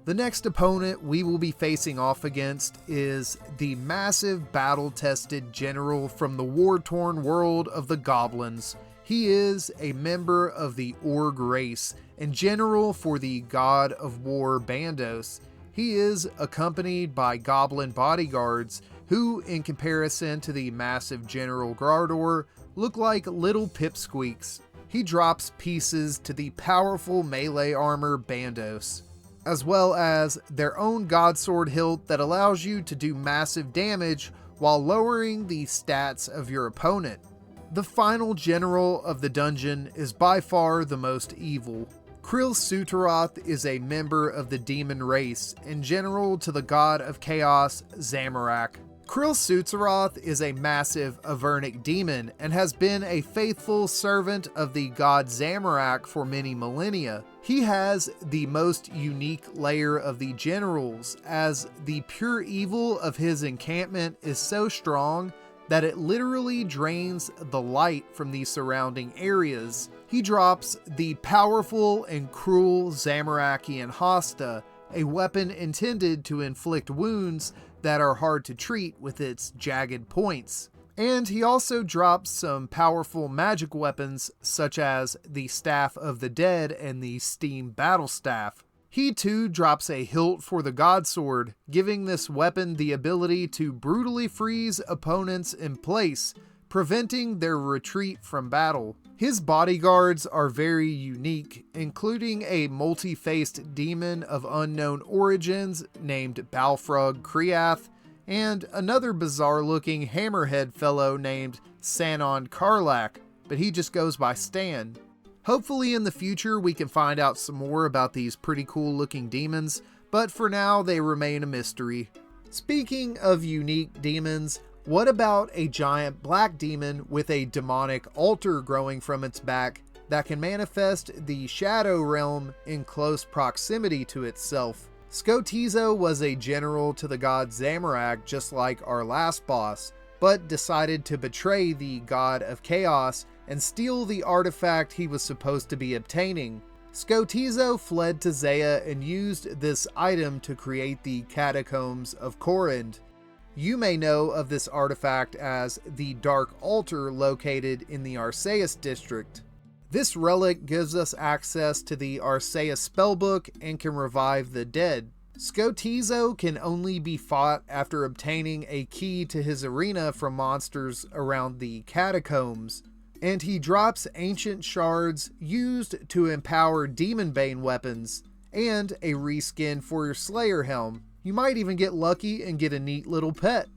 The next opponent we will be facing off against is the massive battle-tested general from the war-torn world of the goblins. He is a member of the Org race and general for the god of war Bandos. He is accompanied by goblin bodyguards who, in comparison to the massive General Graardor, look like little pipsqueaks. He drops pieces to the powerful melee armor Bandos, as well as their own godsword hilt that allows you to do massive damage while lowering the stats of your opponent. The final general of the dungeon is by far the most evil. Kril is a member of the demon race and general to the god of chaos Zamorak. Kril is a massive Avernic demon and has been a faithful servant of the god Zamorak for many millennia. He has the most unique layer of the generals, as the pure evil of his encampment is so strong that it literally drains the light from the surrounding areas. He drops the powerful and cruel Zamorakian Hosta, a weapon intended to inflict wounds that are hard to treat with its jagged points. And he also drops some powerful magic weapons such as the Staff of the Dead and the Steam Battle Staff. He too drops a hilt for the Godsword, giving this weapon the ability to brutally freeze opponents in place, preventing their retreat from battle. His bodyguards are very unique, including a multi-faced demon of unknown origins named Balfrog Kreath, and another bizarre-looking hammerhead fellow named Sanon Karlak, but he just goes by Stan. Hopefully in the future we can find out some more about these pretty cool-looking demons, but for now they remain a mystery. Speaking of unique demons, what about a giant black demon with a demonic altar growing from its back that can manifest the Shadow Realm in close proximity to itself? Skotizo was a general to the god Zamorak just like our last boss, but decided to betray the god of chaos and steal the artifact he was supposed to be obtaining. Skotizo fled to Zaya and used this item to create the Catacombs of Korund. You may know of this artifact as the Dark Altar located in the Arceus district. This relic gives us access to the Arceus spellbook and can revive the dead. Skotizo can only be fought after obtaining a key to his arena from monsters around the catacombs, and he drops ancient shards used to empower Demonbane weapons, and a reskin for your Slayer helm. You might even get lucky and get a neat little pet.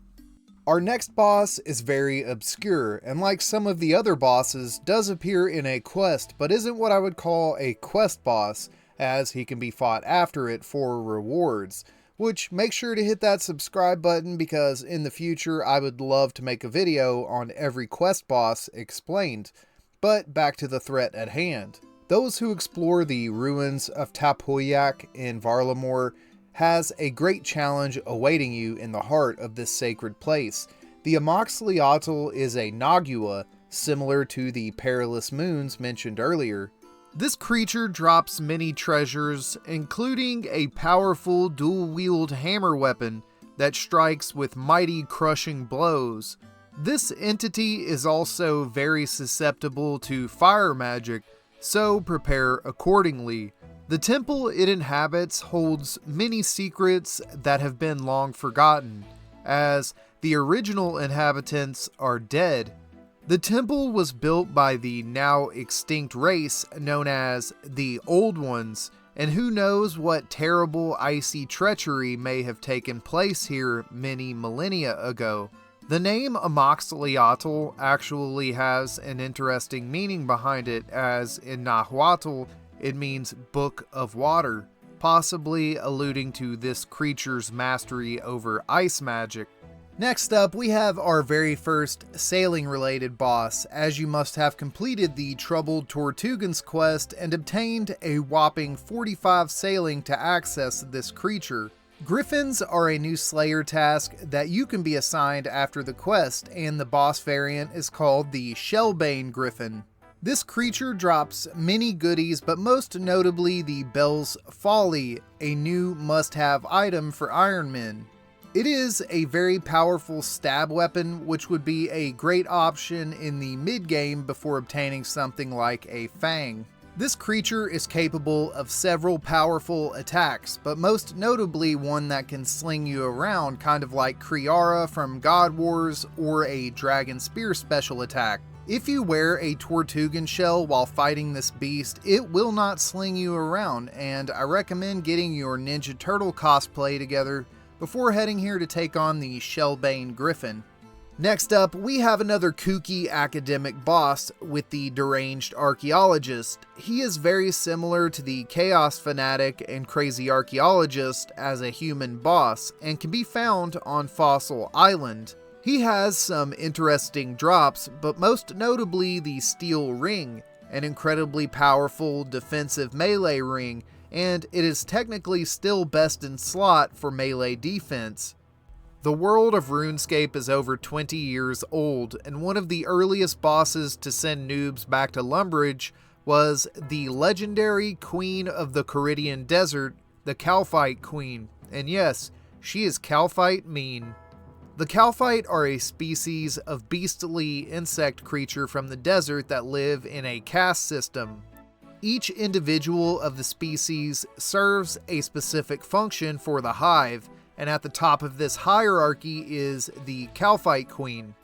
Our next boss is very obscure, and like some of the other bosses, does appear in a quest, but isn't what I would call a quest boss, as he can be fought after it for rewards. Which, make sure to hit that subscribe button, because in the future I would love to make a video on every quest boss explained. But back to the threat at hand. Those who explore the ruins of Tapoyak in Varlamore has a great challenge awaiting you in the heart of this sacred place. The Amoxliatl is a Nagua, similar to the Perilous Moons mentioned earlier. This creature drops many treasures, including a powerful dual-wield hammer weapon that strikes with mighty crushing blows. This entity is also very susceptible to fire magic, so prepare accordingly. The temple it inhabits holds many secrets that have been long forgotten, as the original inhabitants are dead. The temple was built by the now extinct race known as the Old Ones, and who knows what terrible icy treachery may have taken place here many millennia ago. The name Amoxliatl actually has an interesting meaning behind it, as in Nahuatl it means Book of Water, possibly alluding to this creature's mastery over ice magic. Next up, we have our very first sailing-related boss, as you must have completed the Troubled Tortugan's quest and obtained a whopping 45 sailing to access this creature. Griffins are a new Slayer task that you can be assigned after the quest, and the boss variant is called the Shellbane Griffin. This creature drops many goodies, but most notably the Bell's Folly, a new must-have item for Iron Men. It is a very powerful stab weapon, which would be a great option in the mid-game before obtaining something like a Fang. This creature is capable of several powerful attacks, but most notably one that can sling you around, kind of like kree-arra from God Wars or a Dragon Spear special attack. If you wear a Tortugan shell while fighting this beast, it will not sling you around, and I recommend getting your Ninja Turtle cosplay together before heading here to take on the Shellbane Griffin. Next up, we have another kooky academic boss with the Deranged Archaeologist. He is very similar to the Chaos Fanatic and Crazy Archaeologist as a human boss, and can be found on Fossil Island. He has some interesting drops, but most notably the Steel Ring, an incredibly powerful defensive melee ring, and it is technically still best in slot for melee defense. The world of RuneScape is over 20 years old, and one of the earliest bosses to send noobs back to Lumbridge was the legendary Queen of the Caridian Desert, the Kalphite Queen. And yes, she is Kalphite mean. The Kalphite are a species of beastly insect creature from the desert that live in a caste system. Each individual of the species serves a specific function for the hive, and at the top of this hierarchy is the Kalphite Queen.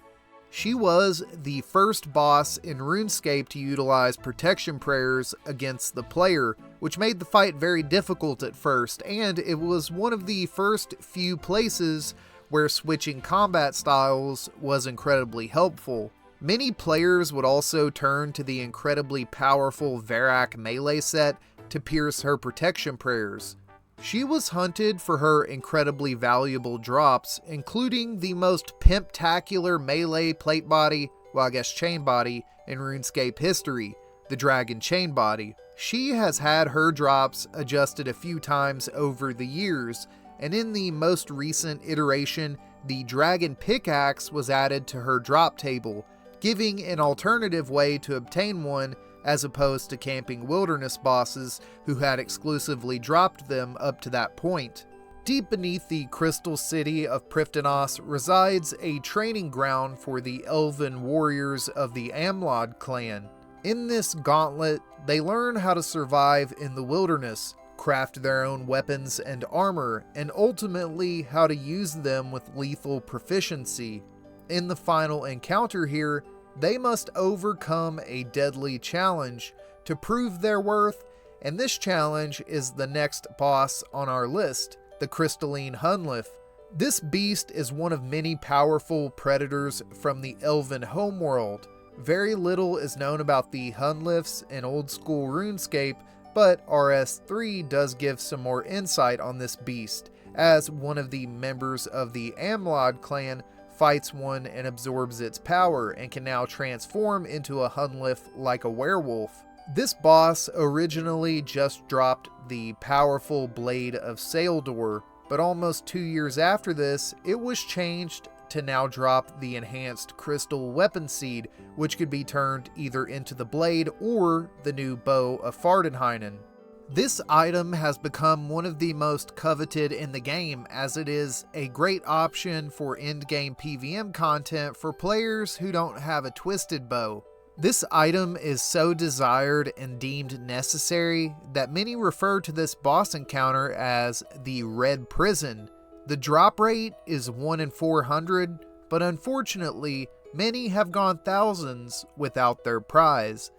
She was the first boss in RuneScape to utilize protection prayers against the player, which made the fight very difficult at first, and it was one of the first few places where switching combat styles was incredibly helpful. Many players would also turn to the incredibly powerful Verzik melee set to pierce her protection prayers. She was hunted for her incredibly valuable drops, including the most pimptacular melee plate body, well I guess chain body, in RuneScape history, the Dragon Chain Body. She has had her drops adjusted a few times over the years, and in the most recent iteration, the Dragon Pickaxe was added to her drop table, giving an alternative way to obtain one as opposed to camping wilderness bosses who had exclusively dropped them up to that point. Deep beneath the crystal city of Prifddinos resides a training ground for the elven warriors of the Amlod clan. In this gauntlet, they learn how to survive in the wilderness, craft their own weapons and armor, and ultimately how to use them with lethal proficiency. In the final encounter here, they must overcome a deadly challenge to prove their worth, and this challenge is the next boss on our list, the Crystalline Hunlif. This beast is one of many powerful predators from the Elven homeworld. Very little is known about the Hunlifs in old school RuneScape, but RS3 does give some more insight on this beast, as one of the members of the Amlod clan fights one and absorbs its power and can now transform into a Hunlif like a werewolf. This boss originally just dropped the powerful Blade of Saeldor, but almost 2 years after this, it was changed to now drop the enhanced Crystal Weapon Seed, which could be turned either into the blade or the new Bow of Fardenheinen. This item has become one of the most coveted in the game, as it is a great option for endgame PvM content for players who don't have a twisted bow. This item is so desired and deemed necessary that many refer to this boss encounter as the Red Prison. The drop rate is 1 in 400, but unfortunately, many have gone thousands without their prize.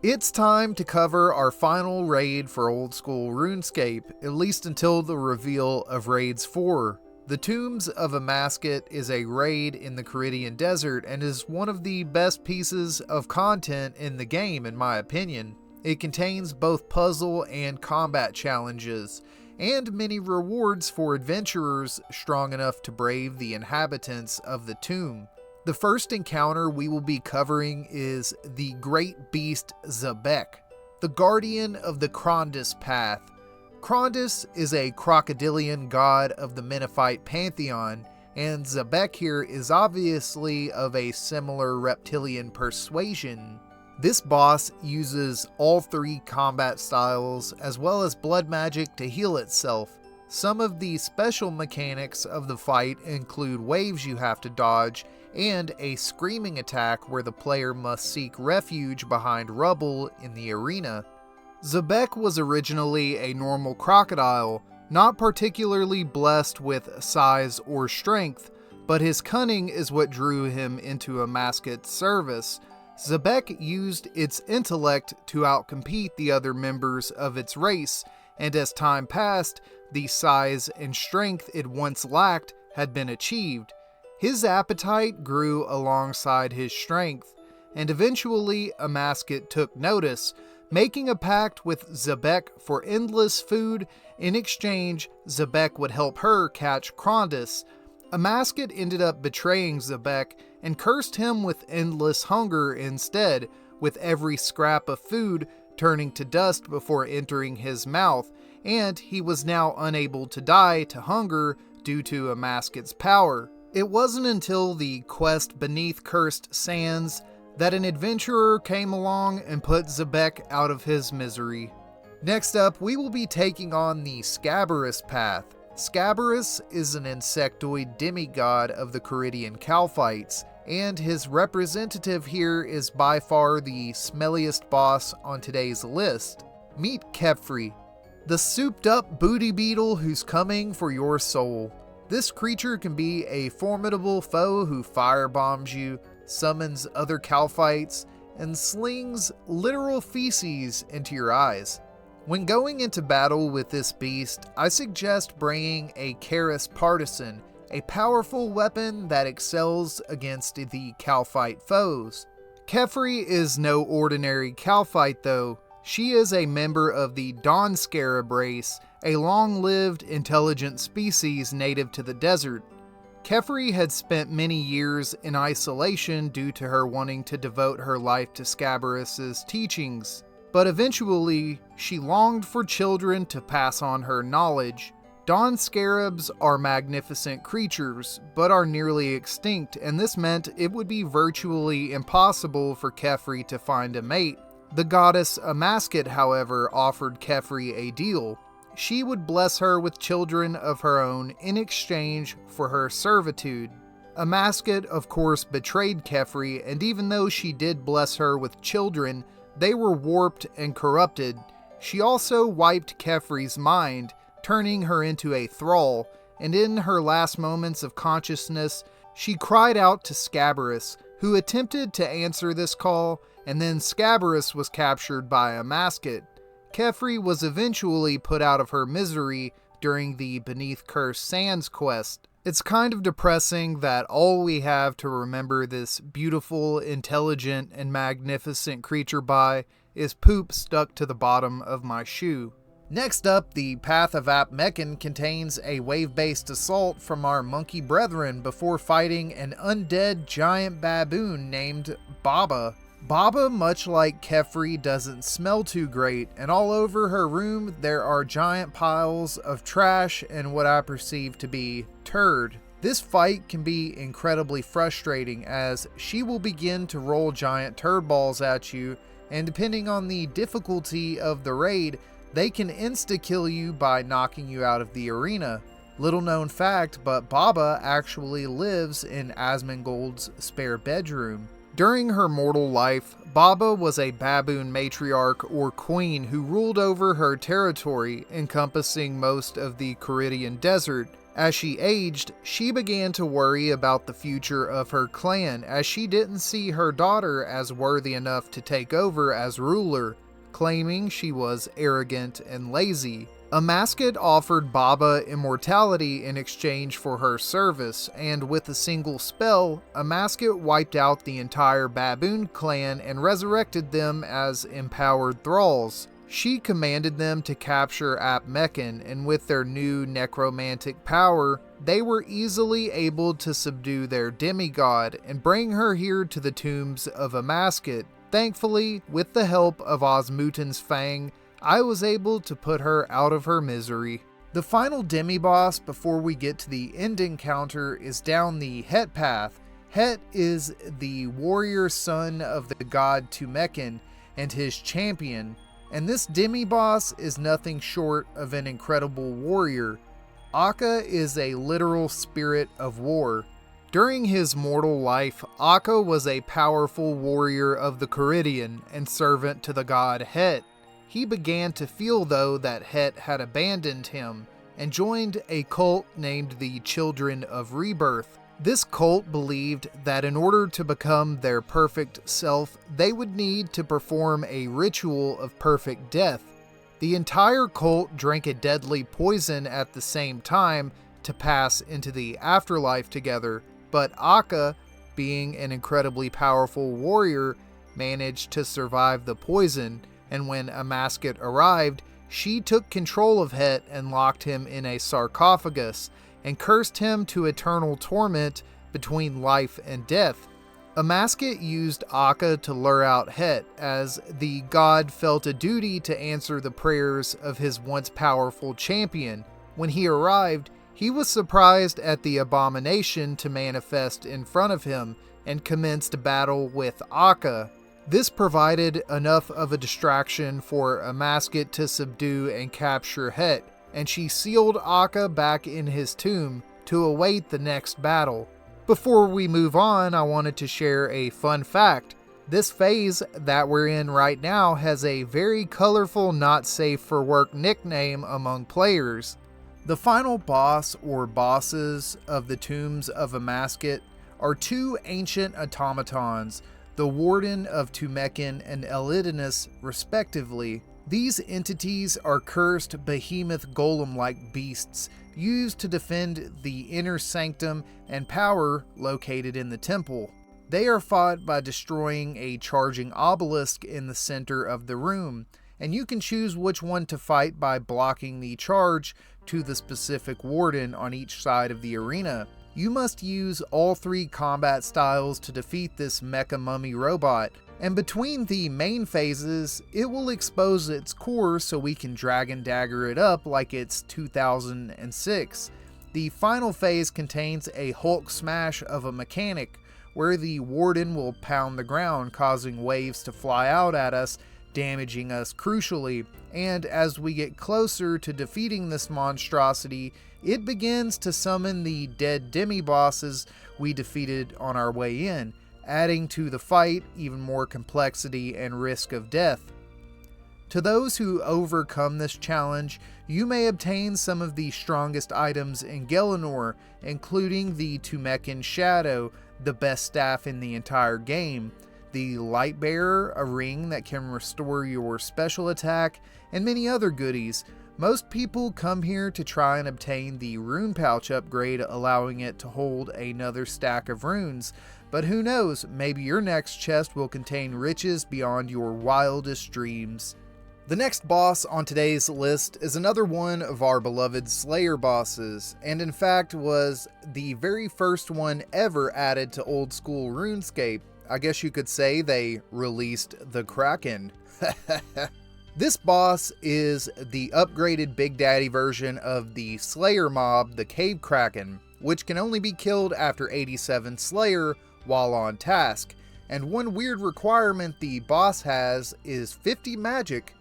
It's time to cover our final raid for old school RuneScape, at least until the reveal of Raids 4. The Tombs of Amascut is a raid in the Caridian Desert and is one of the best pieces of content in the game in my opinion. It contains both puzzle and combat challenges, and many rewards for adventurers strong enough to brave the inhabitants of the tomb. The first encounter we will be covering is the Great Beast Zabek, the guardian of the Krondys Path. Krondys is a crocodilian god of the Mennephite pantheon, and Zabek here is obviously of a similar reptilian persuasion. This boss uses all 3 combat styles as well as blood magic to heal itself. Some of the special mechanics of the fight include waves you have to dodge and a screaming attack where the player must seek refuge behind rubble in the arena. Zabek was originally a normal crocodile, not particularly blessed with size or strength, but his cunning is what drew him into Amascut's service. Zabek used its intellect to outcompete the other members of its race, and as time passed, the size and strength it once lacked had been achieved. His appetite grew alongside his strength, and eventually Amascut took notice, making a pact with Zabek for endless food. In exchange, Zabek would help her catch Krondys. Amascut ended up betraying Zabek and cursed him with endless hunger instead, with every scrap of food turning to dust before entering his mouth, and he was now unable to die to hunger due to Amascut's power. It wasn't until the quest beneath Cursed Sands that an adventurer came along and put Zabek out of his misery. Next up, we will be taking on the Scabarus path. Scabarus is an insectoid demigod of the Caridian Kalphites, and his representative here is by far the smelliest boss on today's list. Meet Khepri, the souped up booty beetle who's coming for your soul. This creature can be a formidable foe who firebombs you, summons other Kalphites, and slings literal feces into your eyes. When going into battle with this beast, I suggest bringing a Karis Partisan, a powerful weapon that excels against the Kalphite foes. Khepri is no ordinary Kalphite though. She is a member of the Dawn Scarab race, a long-lived, intelligent species native to the desert. Khepri had spent many years in isolation due to her wanting to devote her life to Scabarus's teachings, but eventually she longed for children to pass on her knowledge. Dawn Scarabs are magnificent creatures, but are nearly extinct, and this meant it would be virtually impossible for Khepri to find a mate. The goddess Amasket, however, offered Kefri a deal. She would bless her with children of her own in exchange for her servitude. Amasket, of course, betrayed Kefri, and even though she did bless her with children, they were warped and corrupted. She also wiped Kefri's mind, turning her into a thrall, and in her last moments of consciousness, she cried out to Scabarus, who attempted to answer this call, and then Scabarus was captured by Amasket. Kefri was eventually put out of her misery during the Beneath Cursed Sands quest. It's kind of depressing that all we have to remember this beautiful, intelligent, and magnificent creature by is poop stuck to the bottom of my shoe. Next up, the Path of Ap Mechan contains a wave-based assault from our monkey brethren before fighting an undead giant baboon named Baba. Baba, much like Kefri, doesn't smell too great, and all over her room there are giant piles of trash and what I perceive to be turd. This fight can be incredibly frustrating as she will begin to roll giant turd balls at you, and depending on the difficulty of the raid, they can insta-kill you by knocking you out of the arena. Little known fact, but Baba actually lives in Asmongold's spare bedroom. During her mortal life, Baba was a baboon matriarch or queen who ruled over her territory, encompassing most of the Caridian desert. As she aged, she began to worry about the future of her clan as she didn't see her daughter as worthy enough to take over as ruler, claiming she was arrogant and lazy. Amasket offered Baba immortality in exchange for her service, and with a single spell, Amasket wiped out the entire baboon clan and resurrected them as empowered thralls. She commanded them to capture Ap Mechan, and with their new necromantic power, they were easily able to subdue their demigod and bring her here to the tombs of Amasket. Thankfully, with the help of Osmuten's Fang, I was able to put her out of her misery. The final demi-boss before we get to the end encounter is down the Het path. Het is the warrior son of the god Tumeken and his champion, and this demi-boss is nothing short of an incredible warrior. Akka is a literal spirit of war. During his mortal life, Akka was a powerful warrior of the Caridian and servant to the god Het. He began to feel, though, that Het had abandoned him and joined a cult named the Children of Rebirth. This cult believed that in order to become their perfect self, they would need to perform a ritual of perfect death. The entire cult drank a deadly poison at the same time to pass into the afterlife together, but Akka, being an incredibly powerful warrior, managed to survive the poison, and when Amasket arrived, she took control of Het and locked him in a sarcophagus, and cursed him to eternal torment between life and death. Amasket used Akka to lure out Het, as the god felt a duty to answer the prayers of his once powerful champion. When he arrived, he was surprised at the abomination to manifest in front of him, and commenced a battle with Akka. This provided enough of a distraction for Amasket to subdue and capture Het, and she sealed Akka back in his tomb to await the next battle. Before we move on, I wanted to share a fun fact. This phase that we're in right now has a very colorful not safe for work nickname among players. The final boss or bosses of the tombs of Amasket are two ancient automatons, the Warden of Tumeken and Elidinus, respectively. These entities are cursed behemoth golem-like beasts used to defend the inner sanctum and power located in the temple. They are fought by destroying a charging obelisk in the center of the room, and you can choose which one to fight by blocking the charge to the specific warden on each side of the arena. You must use all three combat styles to defeat this mecha mummy robot, and between the main phases, it will expose its core so we can drag and dagger it up like it's 2006. The final phase contains a Hulk smash of a mechanic, where the warden will pound the ground, causing waves to fly out at us, damaging us crucially, and as we get closer to defeating this monstrosity, it begins to summon the dead demi-bosses we defeated on our way in, adding to the fight even more complexity and risk of death. To those who overcome this challenge, you may obtain some of the strongest items in Gelinor, including the Tumekin Shadow, the best staff in the entire game, the Lightbearer, a ring that can restore your special attack, and many other goodies. Most people come here to try and obtain the Rune Pouch upgrade, allowing it to hold another stack of runes, but who knows, maybe your next chest will contain riches beyond your wildest dreams. The next boss on today's list is another one of our beloved Slayer bosses, and in fact was the very first one ever added to old school RuneScape. I guess you could say they released the Kraken. This boss is the upgraded Big Daddy version of the Slayer mob, the Cave Kraken, which can only be killed after 87 Slayer while on task. And one weird requirement the boss has is 50 magic.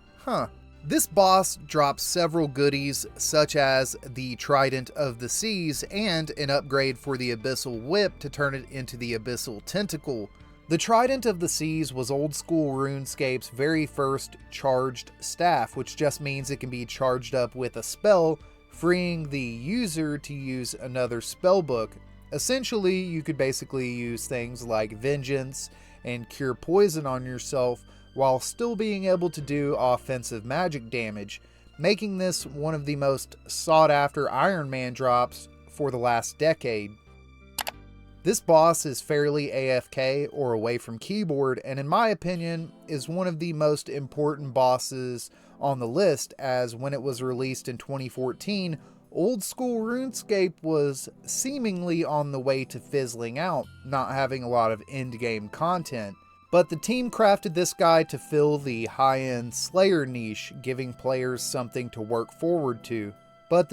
This boss drops several goodies such as the Trident of the Seas and an upgrade for the Abyssal Whip to turn it into the Abyssal Tentacle. The Trident of the Seas was old school RuneScape's very first charged staff, which just means it can be charged up with a spell, freeing the user to use another spellbook. Essentially, you could basically use things like Vengeance and Cure Poison on yourself while still being able to do offensive magic damage, making this one of the most sought after Iron Man drops for the last decade. This boss is fairly AFK or away from keyboard, and in my opinion is one of the most important bosses on the list, as when it was released in 2014, old school RuneScape was seemingly on the way to fizzling out, not having a lot of endgame content. But the team crafted this guy to fill the high-end Slayer niche, giving players something to work forward to. This,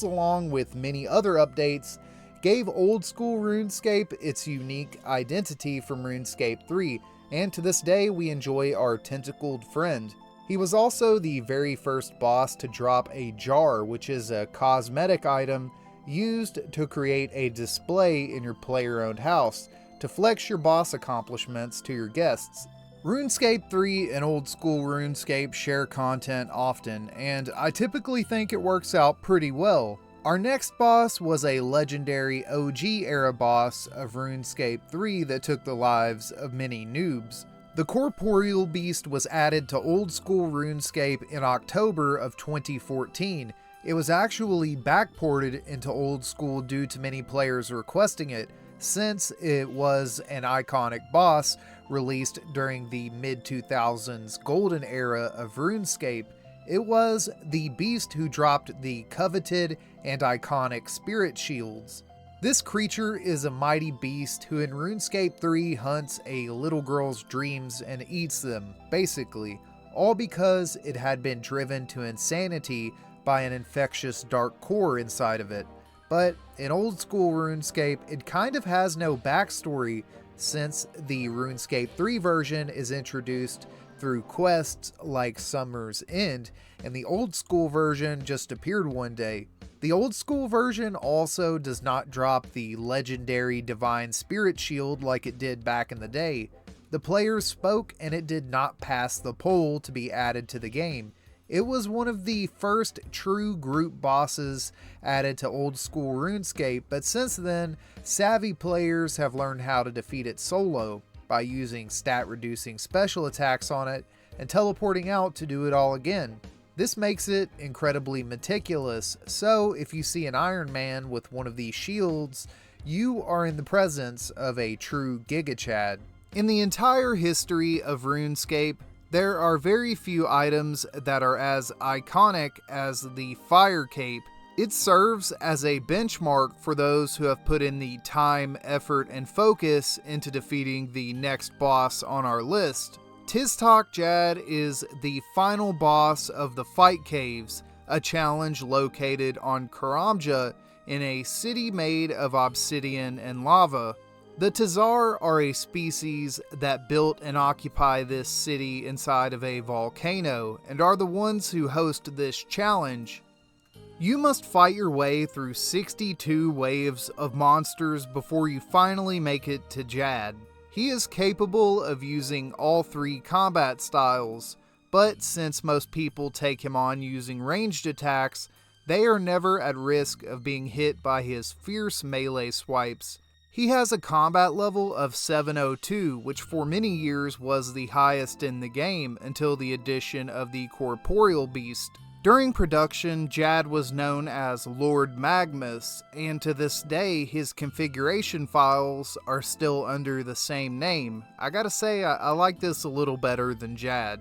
along with many other updates, gave old school RuneScape its unique identity from RuneScape 3, and to this day we enjoy our tentacled friend. He was also the very first boss to drop a jar, which is a cosmetic item used to create a display in your player-owned house to flex your boss accomplishments to your guests. RuneScape 3 and old school RuneScape share content often, and I typically think it works out pretty well. Our next boss was a legendary OG era boss of RuneScape 3 that took the lives of many noobs. The Corporeal Beast was added to old school RuneScape in October of 2014. It was actually backported into old school due to many players requesting it, since it was an iconic boss released during the mid-2000s golden era of RuneScape. It was the beast who dropped the coveted and iconic spirit shields. This creature is a mighty beast who in RuneScape 3 hunts a little girl's dreams and eats them, basically, all because it had been driven to insanity by an infectious dark core inside of it. But in old school RuneScape, it kind of has no backstory, since the RuneScape 3 version is introduced through quests like Summer's End, and the old school version just appeared one day. The old school version also does not drop the legendary Divine Spirit Shield like it did back in the day. The players spoke and it did not pass the poll to be added to the game. It was one of the first true group bosses added to old school RuneScape, but since then, savvy players have learned how to defeat it solo by using stat-reducing special attacks on it and teleporting out to do it all again. This makes it incredibly meticulous, so if you see an Iron Man with one of these shields, you are in the presence of a true Giga Chad. In the entire history of RuneScape, there are very few items that are as iconic as the Fire Cape. It serves as a benchmark for those who have put in the time, effort, and focus into defeating the next boss on our list. Tiztok Jad is the final boss of the Fight Caves, a challenge located on Karamja in a city made of obsidian and lava. The Tazar are a species that built and occupy this city inside of a volcano and are the ones who host this challenge. You must fight your way through 62 waves of monsters before you finally make it to Jad. He is capable of using all 3 combat styles, but since most people take him on using ranged attacks, they are never at risk of being hit by his fierce melee swipes. He has a combat level of 702, which for many years was the highest in the game until the addition of the Corporeal Beast. During production, Jad was known as Lord Magmus, and to this day his configuration files are still under the same name. I gotta say, I like this a little better than Jad.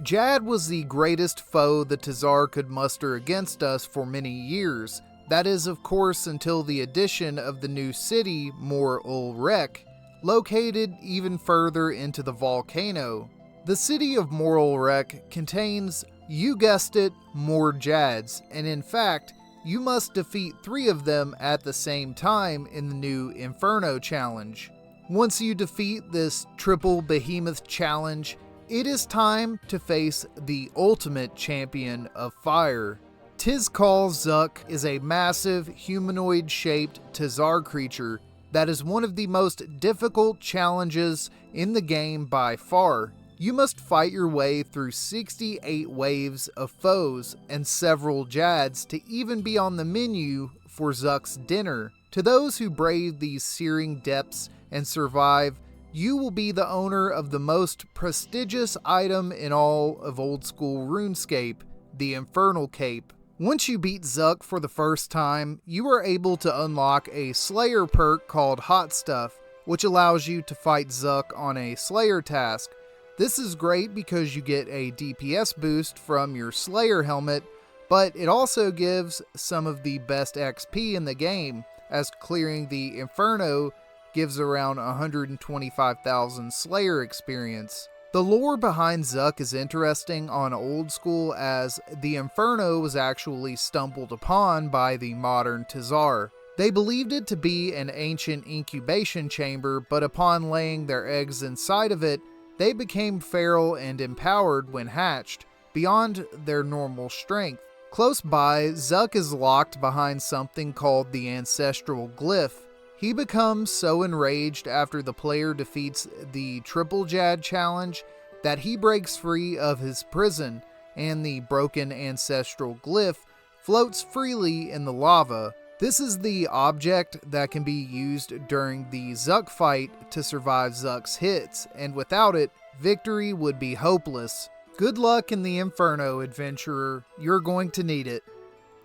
Jad was the greatest foe the Tazar could muster against us for many years. That is, of course, until the addition of the new city, Mor-Ul-Rek, located even further into the volcano. The city of Mor-Ul-Rek contains, you guessed it, more Jads, and in fact, you must defeat 3 of them at the same time in the new Inferno challenge. Once you defeat this triple behemoth challenge, it is time to face the ultimate champion of fire. Tizkal Zuk is a massive humanoid-shaped Tazar creature that is one of the most difficult challenges in the game by far. You must fight your way through 68 waves of foes and several Jads to even be on the menu for Zuk's dinner. To those who brave these searing depths and survive, you will be the owner of the most prestigious item in all of old school RuneScape, the Infernal Cape. Once you beat Zuk for the first time, you are able to unlock a Slayer perk called Hot Stuff, which allows you to fight Zuk on a Slayer task. This is great because you get a DPS boost from your Slayer helmet, but it also gives some of the best XP in the game, as clearing the Inferno gives around 125,000 Slayer experience. The lore behind Zuk is interesting on old school, as the Inferno was actually stumbled upon by the modern Tazar. They believed it to be an ancient incubation chamber, but upon laying their eggs inside of it, they became feral and empowered when hatched, beyond their normal strength. Close by, Zuk is locked behind something called the Ancestral Glyph. He becomes so enraged after the player defeats the Triple Jad challenge that he breaks free of his prison, and the broken Ancestral Glyph floats freely in the lava. This is the object that can be used during the Zuk fight to survive Zuk's hits, and without it, victory would be hopeless. Good luck in the Inferno, adventurer. You're going to need it.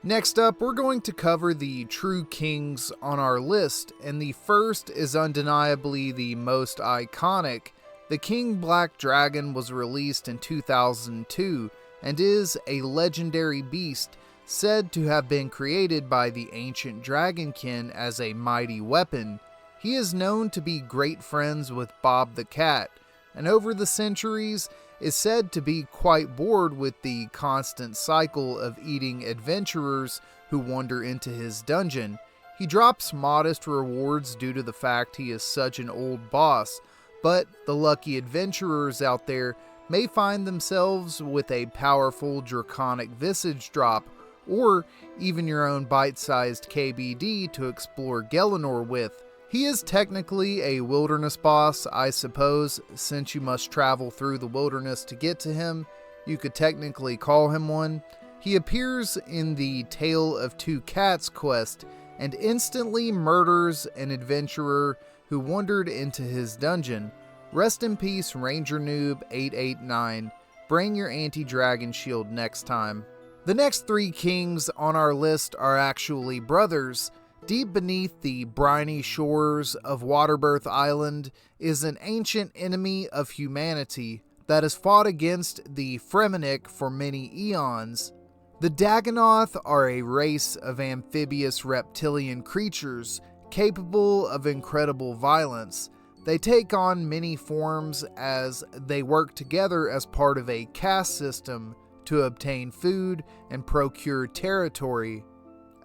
Next up, we're going to cover the true kings on our list, and the first is undeniably the most iconic. The King Black Dragon was released in 2002 and is a legendary beast said to have been created by the ancient Dragonkin as a mighty weapon. He is known to be great friends with Bob the Cat, and over the centuries is said to be quite bored with the constant cycle of eating adventurers who wander into his dungeon. He drops modest rewards due to the fact he is such an old boss, but the lucky adventurers out there may find themselves with a powerful draconic visage drop, or even your own bite-sized KBD to explore Gelinor with. He is technically a wilderness boss, I suppose, since you must travel through the wilderness to get to him. You could technically call him one. He appears in the Tale of Two Cats quest and instantly murders an adventurer who wandered into his dungeon. Rest in peace, Ranger Noob 889. Bring your anti-dragon shield next time. The next 3 kings on our list are actually brothers. Deep beneath the briny shores of Waterbirth Island is an ancient enemy of humanity that has fought against the Fremennik for many eons. The Dagonoth are a race of amphibious reptilian creatures capable of incredible violence. They take on many forms as they work together as part of a caste system to obtain food and procure territory.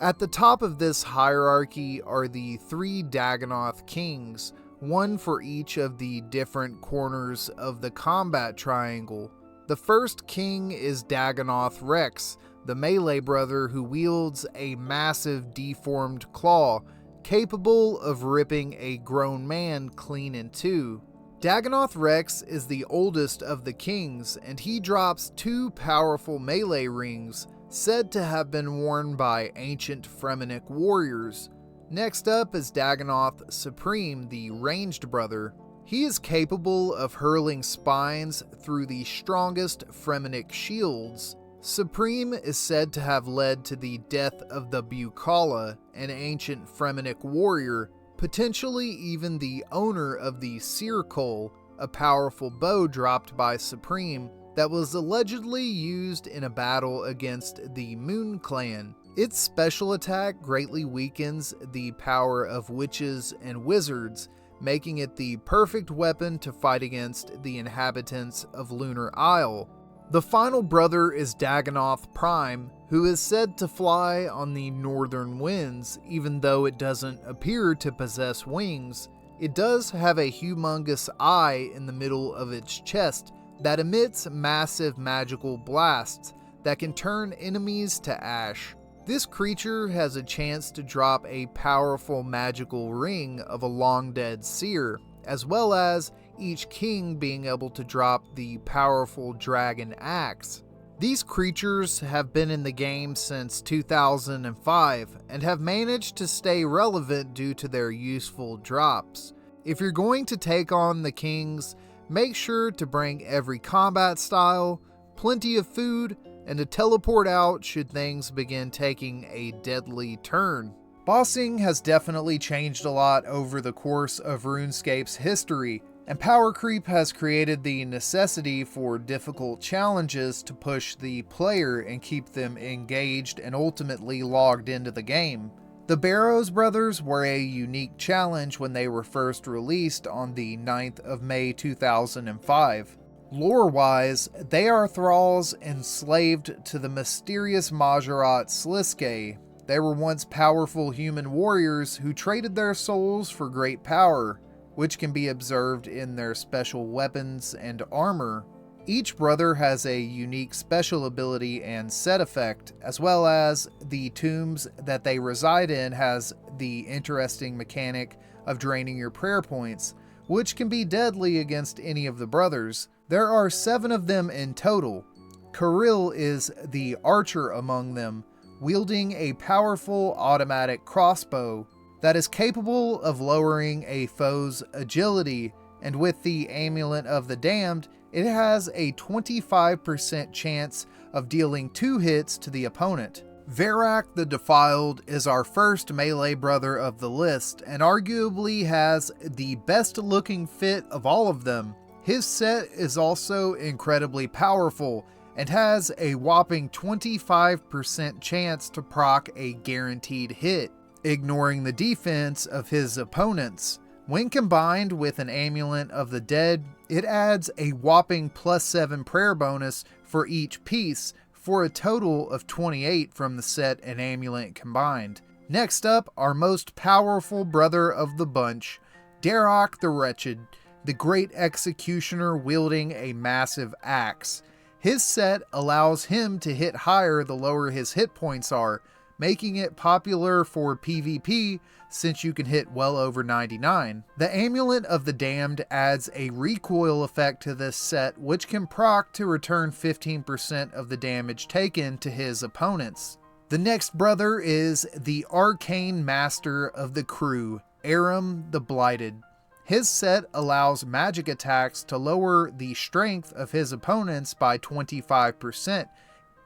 At the top of this hierarchy are the 3 Dagannoth kings, one for each of the different corners of the combat triangle. The first king is Dagannoth Rex, the melee brother who wields a massive deformed claw, capable of ripping a grown man clean in two. Dagannoth Rex is the oldest of the kings, and he drops 2 powerful melee rings, said to have been worn by ancient Fremennik warriors. Next up is Dagannoth Supreme, the ranged brother. He is capable of hurling spines through the strongest Fremennik shields. Supreme is said to have led to the death of the Bukala, an ancient Fremennik warrior, potentially even the owner of the SIRE, a powerful bow dropped by Supreme that was allegedly used in a battle against the Moon Clan. Its special attack greatly weakens the power of witches and wizards, making it the perfect weapon to fight against the inhabitants of Lunar Isle. The final brother is Dagannoth Prime, who is said to fly on the northern winds, even though it doesn't appear to possess wings. It does have a humongous eye in the middle of its chest that emits massive magical blasts that can turn enemies to ash. This creature has a chance to drop a powerful magical ring of a long-dead seer, as well as each king being able to drop the powerful dragon axe. These creatures have been in the game since 2005 and have managed to stay relevant due to their useful drops. If you're going to take on the kings, make sure to bring every combat style, plenty of food, and to teleport out should things begin taking a deadly turn. Bossing has definitely changed a lot over the course of RuneScape's history, and power creep has created the necessity for difficult challenges to push the player and keep them engaged and ultimately logged into the game. The Barrows brothers were a unique challenge when they were first released on the 9th of May 2005. Lore-wise, they are thralls enslaved to the mysterious Majorat Sliske. They were once powerful human warriors who traded their souls for great power, which can be observed in their special weapons and armor. Each brother has a unique special ability and set effect, as well as the tombs that they reside in has the interesting mechanic of draining your prayer points, which can be deadly against any of the brothers. There are 7 of them in total. Kril is the archer among them, wielding a powerful automatic crossbow that is capable of lowering a foe's agility, and with the Amulet of the Damned, it has a 25% chance of dealing 2 hits to the opponent. Verzik the Defiled is our first melee brother of the list, and arguably has the best looking fit of all of them. His set is also incredibly powerful, and has a whopping 25% chance to proc a guaranteed hit, ignoring the defense of his opponents. When combined with an Amulet of the Dead, it adds a whopping +7 prayer bonus for each piece, for a total of 28 from the set and amulet combined. Next up, our most powerful brother of the bunch, Deranged the Wretched, the great executioner wielding a massive axe. His set allows him to hit higher the lower his hit points are, making it popular for PvP since you can hit well over 99. The Amulet of the Damned adds a recoil effect to this set, which can proc to return 15% of the damage taken to his opponents. The next brother is the Arcane Master of the Crew, Aram the Blighted. His set allows magic attacks to lower the strength of his opponents by 25%,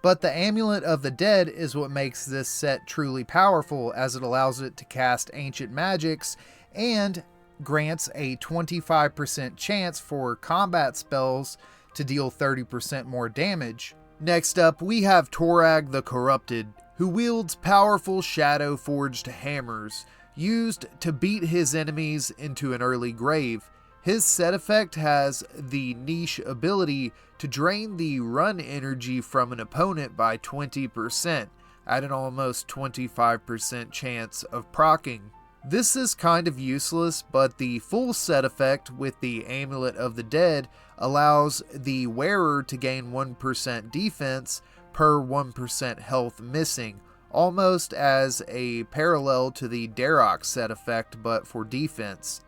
but the Amulet of the Dead is what makes this set truly powerful, as it allows it to cast ancient magics and grants a 25% chance for combat spells to deal 30% more damage. Next up, we have Torag the Corrupted, who wields powerful shadow-forged hammers, used to beat his enemies into an early grave. His set effect has the niche ability to drain the run energy from an opponent by 20%, at an almost 25% chance of proccing. This is kind of useless, but the full set effect with the Amulet of the Dead allows the wearer to gain 1% defense per 1% health missing, almost as a parallel to the Darok set effect but for defense.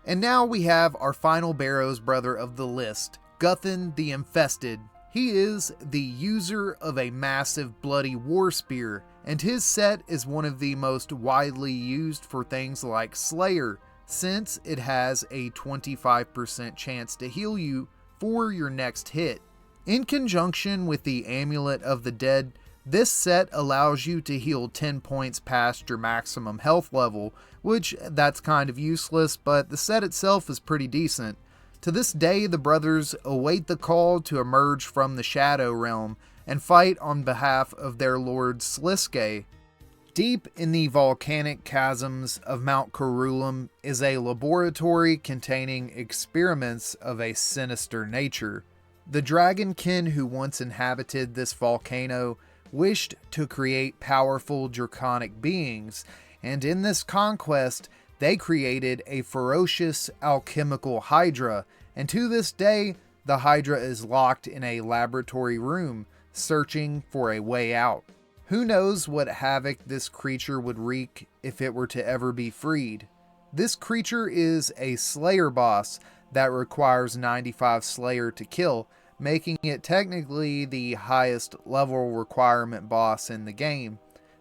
And now we have our final Barrow's brother of the list, Guthan the Infested. He is the user of a massive bloody war spear, and his set is one of the most widely used for things like Slayer, since it has a 25% chance to heal you for your next hit. In conjunction with the Amulet of the Dead, this set allows you to heal 10 points past your maximum health level, which that's kind of useless, but the set itself is pretty decent. To this day, the brothers await the call to emerge from the Shadow Realm and fight on behalf of their lord Sliske. Deep in the volcanic chasms of Mount Corulum is a laboratory containing experiments of a sinister nature. The dragonkin who once inhabited this volcano wished to create powerful draconic beings, and in this conquest, they created a ferocious alchemical Hydra, and to this day, the Hydra is locked in a laboratory room, searching for a way out. Who knows what havoc this creature would wreak if it were to ever be freed. This creature is a Slayer boss that requires 95 Slayer to kill, making it technically the highest level requirement boss in the game.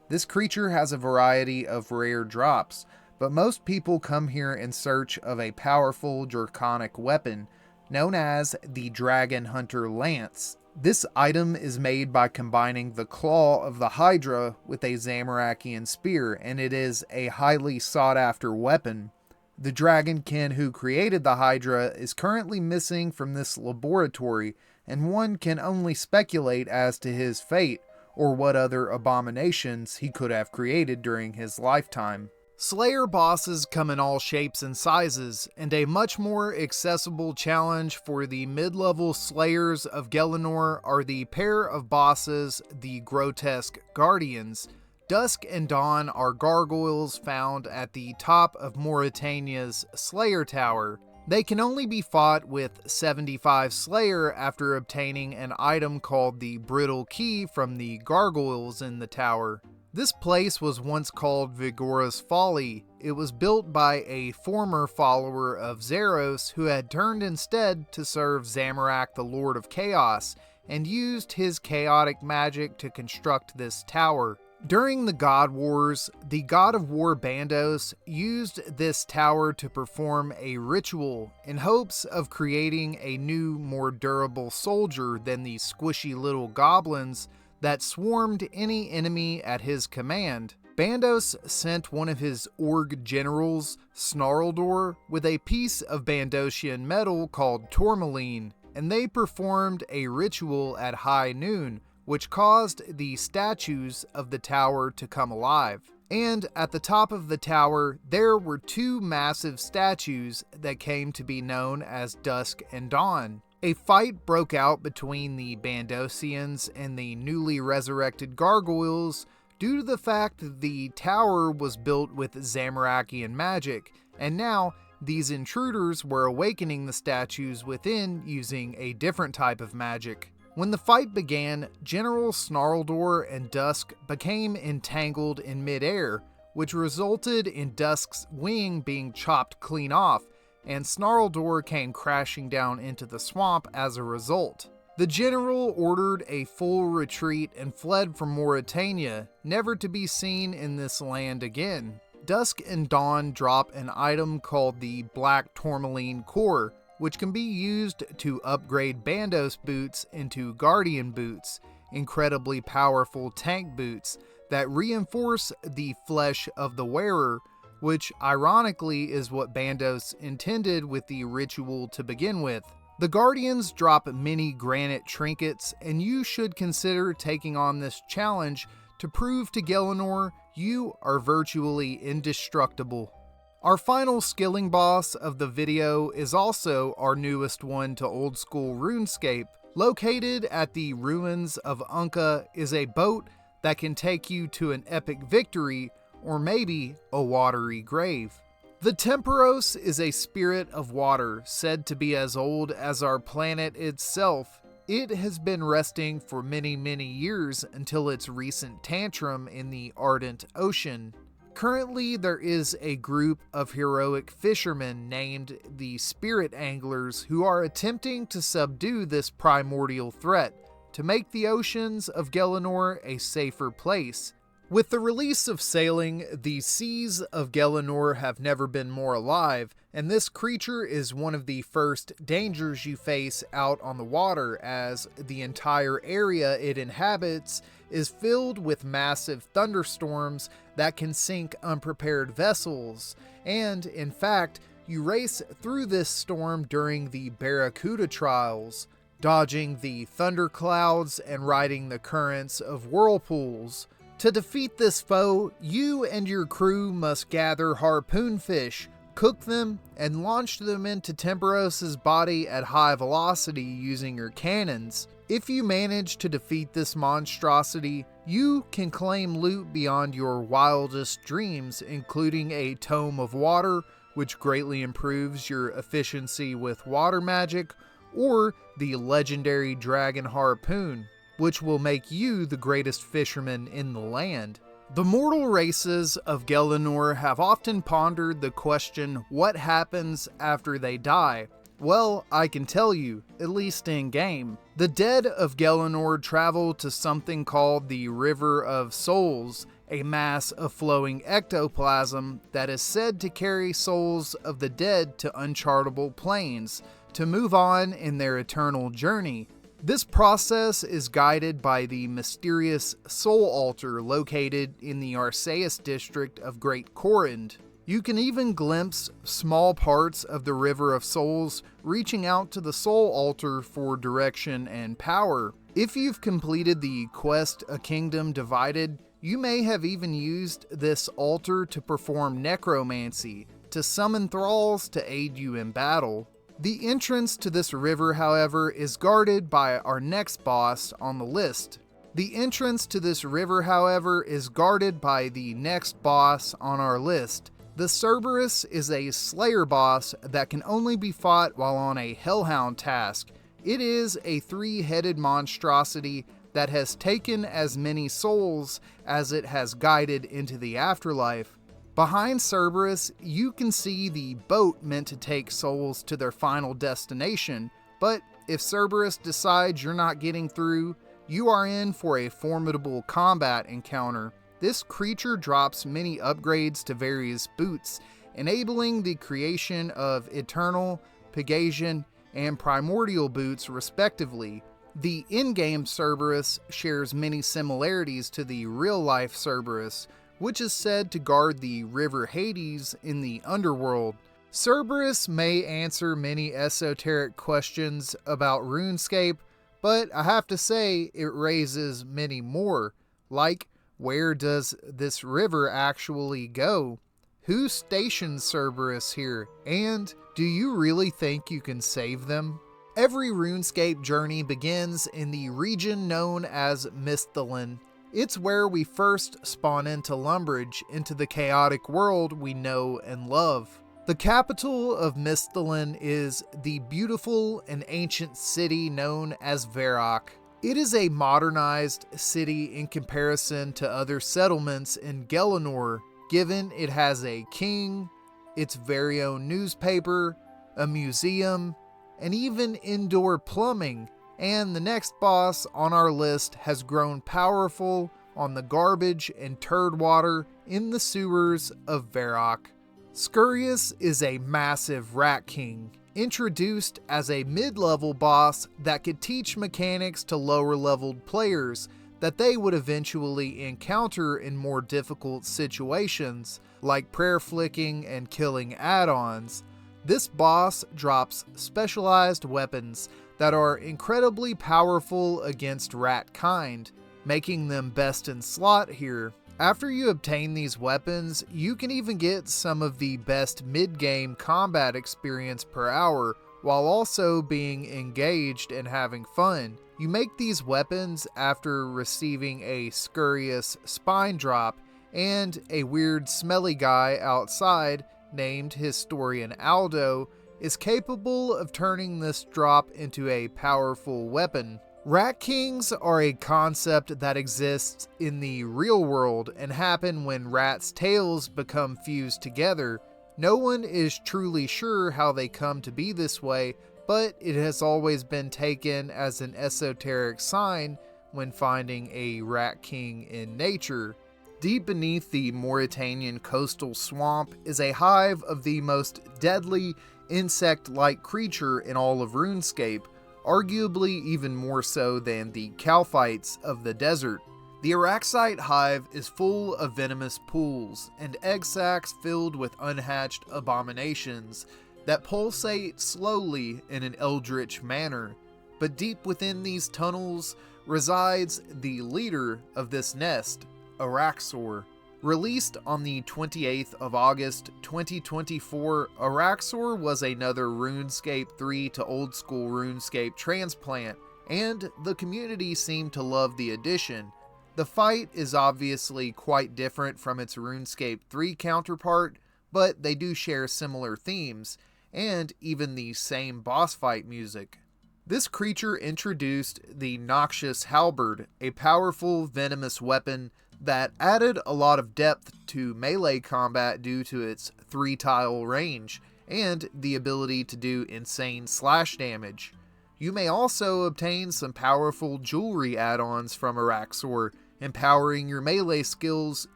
This creature has a variety of rare drops, but most people come here in search of a powerful draconic weapon known as the Dragon Hunter Lance. This item is made by combining the claw of the Hydra with a Zamorakian spear, and it is a highly sought after weapon. The dragonkin who created the Hydra is currently missing from this laboratory, and one can only speculate as to his fate or what other abominations he could have created during his lifetime. Slayer bosses come in all shapes and sizes, and a much more accessible challenge for the mid-level Slayers of Gelinor are the pair of bosses, the Grotesque Guardians. Dusk and Dawn are gargoyles found at the top of Mauritania's Slayer Tower. They can only be fought with 75 Slayer after obtaining an item called the Brittle Key from the gargoyles in the tower. This place was once called Vigora's Folly. It was built by a former follower of Zeros who had turned instead to serve Zamorak the Lord of Chaos and used his chaotic magic to construct this tower. During the God Wars, the God of War Bandos used this tower to perform a ritual in hopes of creating a new, more durable soldier than the squishy little goblins that swarmed any enemy at his command. Bandos sent one of his Org generals, Snarldor, with a piece of Bandosian metal called tourmaline, and they performed a ritual at high noon, which caused the statues of the tower to come alive. And at the top of the tower, there were two massive statues that came to be known as Dusk and Dawn. A fight broke out between the Bandosians and the newly resurrected gargoyles due to the fact that the tower was built with Zamorakian magic, and now these intruders were awakening the statues within using a different type of magic. When the fight began, General Snarldor and Dusk became entangled in midair, which resulted in Dusk's wing being chopped clean off, and Snarldor came crashing down into the swamp as a result. The general ordered a full retreat and fled from Mauritania, never to be seen in this land again. Dusk and Dawn drop an item called the Black Tourmaline Core, which can be used to upgrade Bandos boots into Guardian boots, incredibly powerful tank boots that reinforce the flesh of the wearer, which ironically is what Bandos intended with the ritual to begin with. The Guardians drop many granite trinkets, and you should consider taking on this challenge to prove to Gelinor you are virtually indestructible. Our final skilling boss of the video is also our newest one to old school RuneScape. Located at the ruins of Unka is a boat that can take you to an epic victory or maybe a watery grave. The Temperos is a spirit of water, said to be as old as our planet itself. It has been resting for many years until its recent tantrum in the ardent ocean. Currently, there is a group of heroic fishermen named the Spirit Anglers who are attempting to subdue this primordial threat to make the oceans of Gelinor a safer place. With the release of sailing, the seas of Gelinor have never been more alive, and this creature is one of the first dangers you face out on the water, as the entire area it inhabits is filled with massive thunderstorms that can sink unprepared vessels, and in fact, you race through this storm during the Barracuda trials, dodging the thunderclouds and riding the currents of whirlpools. To defeat this foe, you and your crew must gather harpoon fish, cook them, and launch them into Temperos' body at high velocity using your cannons. If you manage to defeat this monstrosity, you can claim loot beyond your wildest dreams, including a Tome of Water, which greatly improves your efficiency with water magic, or the legendary Dragon Harpoon, which will make you the greatest fisherman in the land. The mortal races of Gelinor have often pondered the question, what happens after they die? Well, I can tell you, at least in-game. The dead of Gelinor travel to something called the River of Souls, a mass of flowing ectoplasm that is said to carry souls of the dead to unchartable planes, to move on in their eternal journey. This process is guided by the mysterious Soul Altar located in the Arceus district of Great Corrund. You can even glimpse small parts of the River of Souls reaching out to the Soul Altar for direction and power. If you've completed the quest A Kingdom Divided, you may have even used this altar to perform necromancy, to summon thralls to aid you in battle. The entrance to this river, however, is guarded by our next boss on the list. The entrance to this river, however, is guarded by the next boss on our list. The Cerberus is a Slayer boss that can only be fought while on a Hellhound task. It is a three-headed monstrosity that has taken as many souls as it has guided into the afterlife. Behind Cerberus, you can see the boat meant to take souls to their final destination, but if Cerberus decides you're not getting through, you are in for a formidable combat encounter. This creature drops many upgrades to various boots, enabling the creation of Eternal, Pegasian, and Primordial boots respectively. The in-game Cerberus shares many similarities to the real-life Cerberus, which is said to guard the River Hades in the underworld. Cerberus may answer many esoteric questions about RuneScape, but I have to say it raises many more, like where does this river actually go? Who stationed Cerberus here? And do you really think you can save them? Every RuneScape journey begins in the region known as Misthalin. It's where we first spawn into Lumbridge, into the chaotic world we know and love. The capital of Misthalin is the beautiful and ancient city known as Verzik. It is a modernized city in comparison to other settlements in Gelinor, given it has a king, its very own newspaper, a museum, and even indoor plumbing. And the next boss on our list has grown powerful on the garbage and turd water in the sewers of Verzik. Scurius is a massive rat king, introduced as a mid-level boss that could teach mechanics to lower-leveled players that they would eventually encounter in more difficult situations, like prayer flicking and killing add-ons. This boss drops specialized weapons that are incredibly powerful against rat kind, making them best in slot here. After you obtain these weapons, you can even get some of the best mid-game combat experience per hour, while also being engaged and having fun. You make these weapons after receiving a scurrious spine drop, and a weird smelly guy outside named Historian Aldo is capable of turning this drop into a powerful weapon. Rat Kings are a concept that exists in the real world and happen when rats' tails become fused together. No one is truly sure how they come to be this way, but it has always been taken as an esoteric sign when finding a Rat King in nature. Deep beneath the Mauritanian coastal swamp is a hive of the most deadly insect-like creature in all of RuneScape, arguably even more so than the Kalphites of the desert. The Araxite hive is full of venomous pools and egg sacs filled with unhatched abominations that pulsate slowly in an eldritch manner. But deep within these tunnels resides the leader of this nest, Araxor. Released on the 28th of August 2024, Araxor was another RuneScape 3 to old school RuneScape transplant, and the community seemed to love the addition. The fight is obviously quite different from its RuneScape 3 counterpart, but they do share similar themes, and even the same boss fight music. This creature introduced the Noxious Halberd, a powerful venomous weapon that added a lot of depth to melee combat due to its 3-tile range, and the ability to do insane slash damage. You may also obtain some powerful jewelry add-ons from Araxor, empowering your melee skills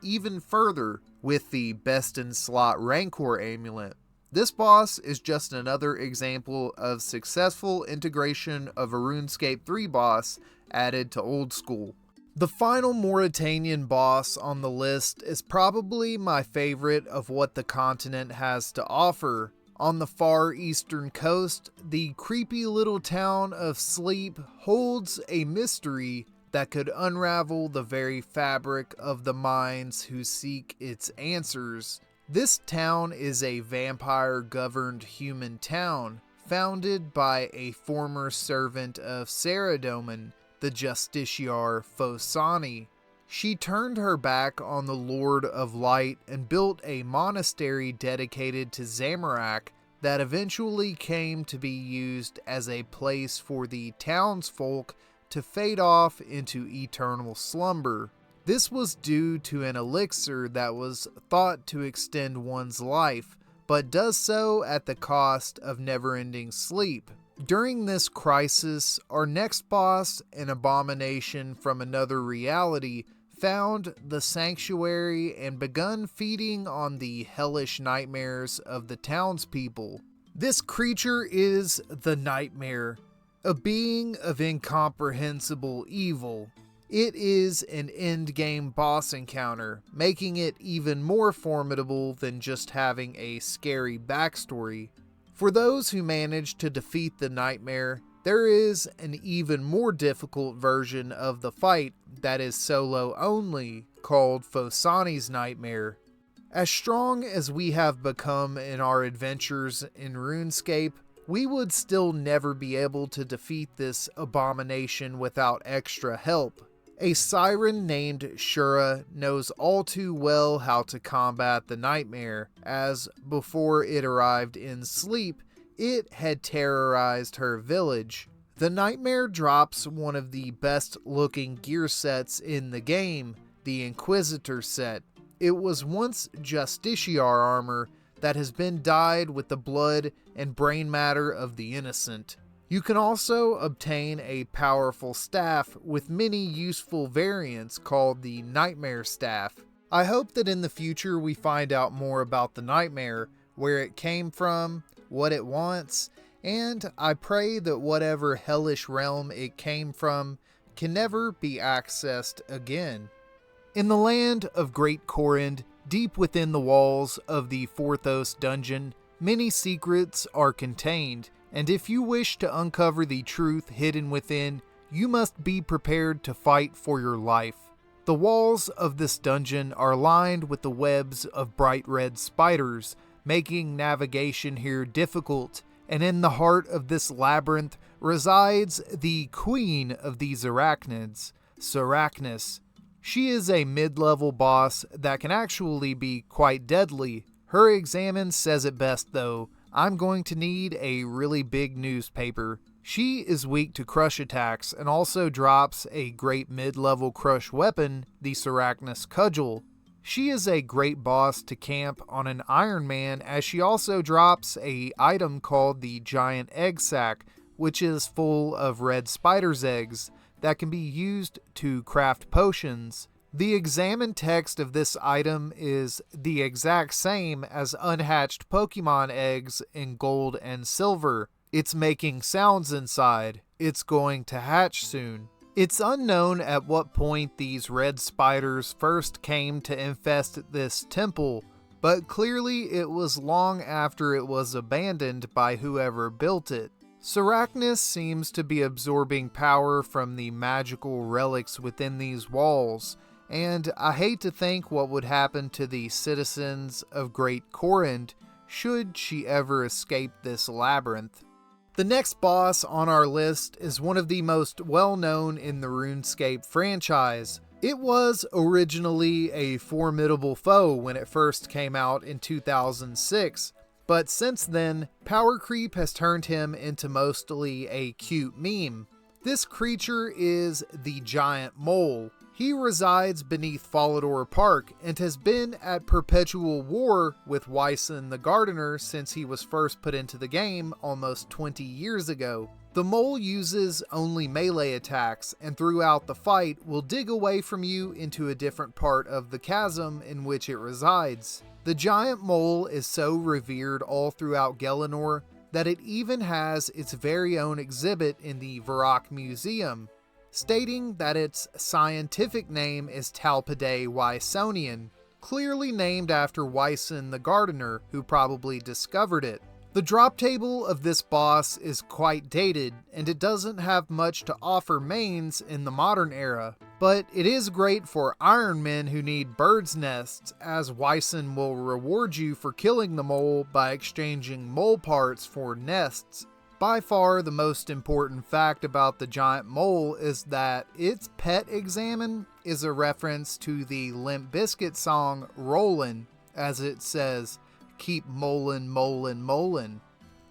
even further with the Best in Slot Rancor amulet. This boss is just another example of successful integration of a RuneScape 3 boss added to old school. The final Mauritanian boss on the list is probably my favorite of what the continent has to offer. On the far eastern coast, the creepy little town of Sleep holds a mystery that could unravel the very fabric of the minds who seek its answers. This town is a vampire-governed human town, founded by a former servant of Saradomin, the Justiciar Phosani. She turned her back on the Lord of Light and built a monastery dedicated to Zamorak that eventually came to be used as a place for the townsfolk to fade off into eternal slumber. This was due to an elixir that was thought to extend one's life, but does so at the cost of never-ending sleep. During this crisis, our next boss, an abomination from another reality, found the sanctuary and begun feeding on the hellish nightmares of the townspeople. This creature is the Nightmare, a being of incomprehensible evil. It is an endgame boss encounter, making it even more formidable than just having a scary backstory. For those who manage to defeat the Nightmare, there is an even more difficult version of the fight that is solo only, called Phosani's Nightmare. As strong as we have become in our adventures in RuneScape, we would still never be able to defeat this abomination without extra help. A siren named Shura knows all too well how to combat the Nightmare, as before it arrived in Sleep, it had terrorized her village. The Nightmare drops one of the best looking gear sets in the game, the Inquisitor set. It was once Justiciar armor that has been dyed with the blood and brain matter of the innocent. You can also obtain a powerful staff with many useful variants called the Nightmare Staff. I hope that in the future we find out more about the Nightmare, where it came from, what it wants, and I pray that whatever hellish realm it came from can never be accessed again. In the land of Great Korund, deep within the walls of the Forthos dungeon, many secrets are contained, and if you wish to uncover the truth hidden within, you must be prepared to fight for your life. The walls of this dungeon are lined with the webs of bright red spiders, making navigation here difficult, and in the heart of this labyrinth resides the queen of these arachnids, Sarachnis. She is a mid-level boss that can actually be quite deadly. Her examine says it best though. I'm going to need a really big newspaper. She is weak to crush attacks and also drops a great mid-level crush weapon, the Sarachnis Cudgel. She is a great boss to camp on an Iron Man, as she also drops a item called the Giant Egg Sack, which is full of red spider's eggs that can be used to craft potions. The examine text of this item is the exact same as unhatched Pokemon eggs in gold and silver. It's making sounds inside. It's going to hatch soon. It's unknown at what point these red spiders first came to infest this temple, but clearly it was long after it was abandoned by whoever built it. Sarachnis seems to be absorbing power from the magical relics within these walls, and I hate to think what would happen to the citizens of Great Corund should she ever escape this labyrinth. The next boss on our list is one of the most well-known in the RuneScape franchise. It was originally a formidable foe when it first came out in 2006, but since then, power creep has turned him into mostly a cute meme. This creature is the Giant Mole. He resides beneath Falador Park and has been at perpetual war with Wyson the Gardener since he was first put into the game almost 20 years ago. The mole uses only melee attacks, and throughout the fight will dig away from you into a different part of the chasm in which it resides. The giant mole is so revered all throughout Gelinor that it even has its very own exhibit in the Verzik Museum, stating that its scientific name is Talpidae Wysonian, clearly named after Wyson the Gardener, who probably discovered it. The drop table of this boss is quite dated, and it doesn't have much to offer mains in the modern era, but it is great for Iron Men who need birds' nests, as Wyson will reward you for killing the mole by exchanging mole parts for nests. By far the most important fact about the giant mole is that its pet examine is a reference to the Limp Bizkit song Rollin', as it says, "Keep molin', molin', molin'."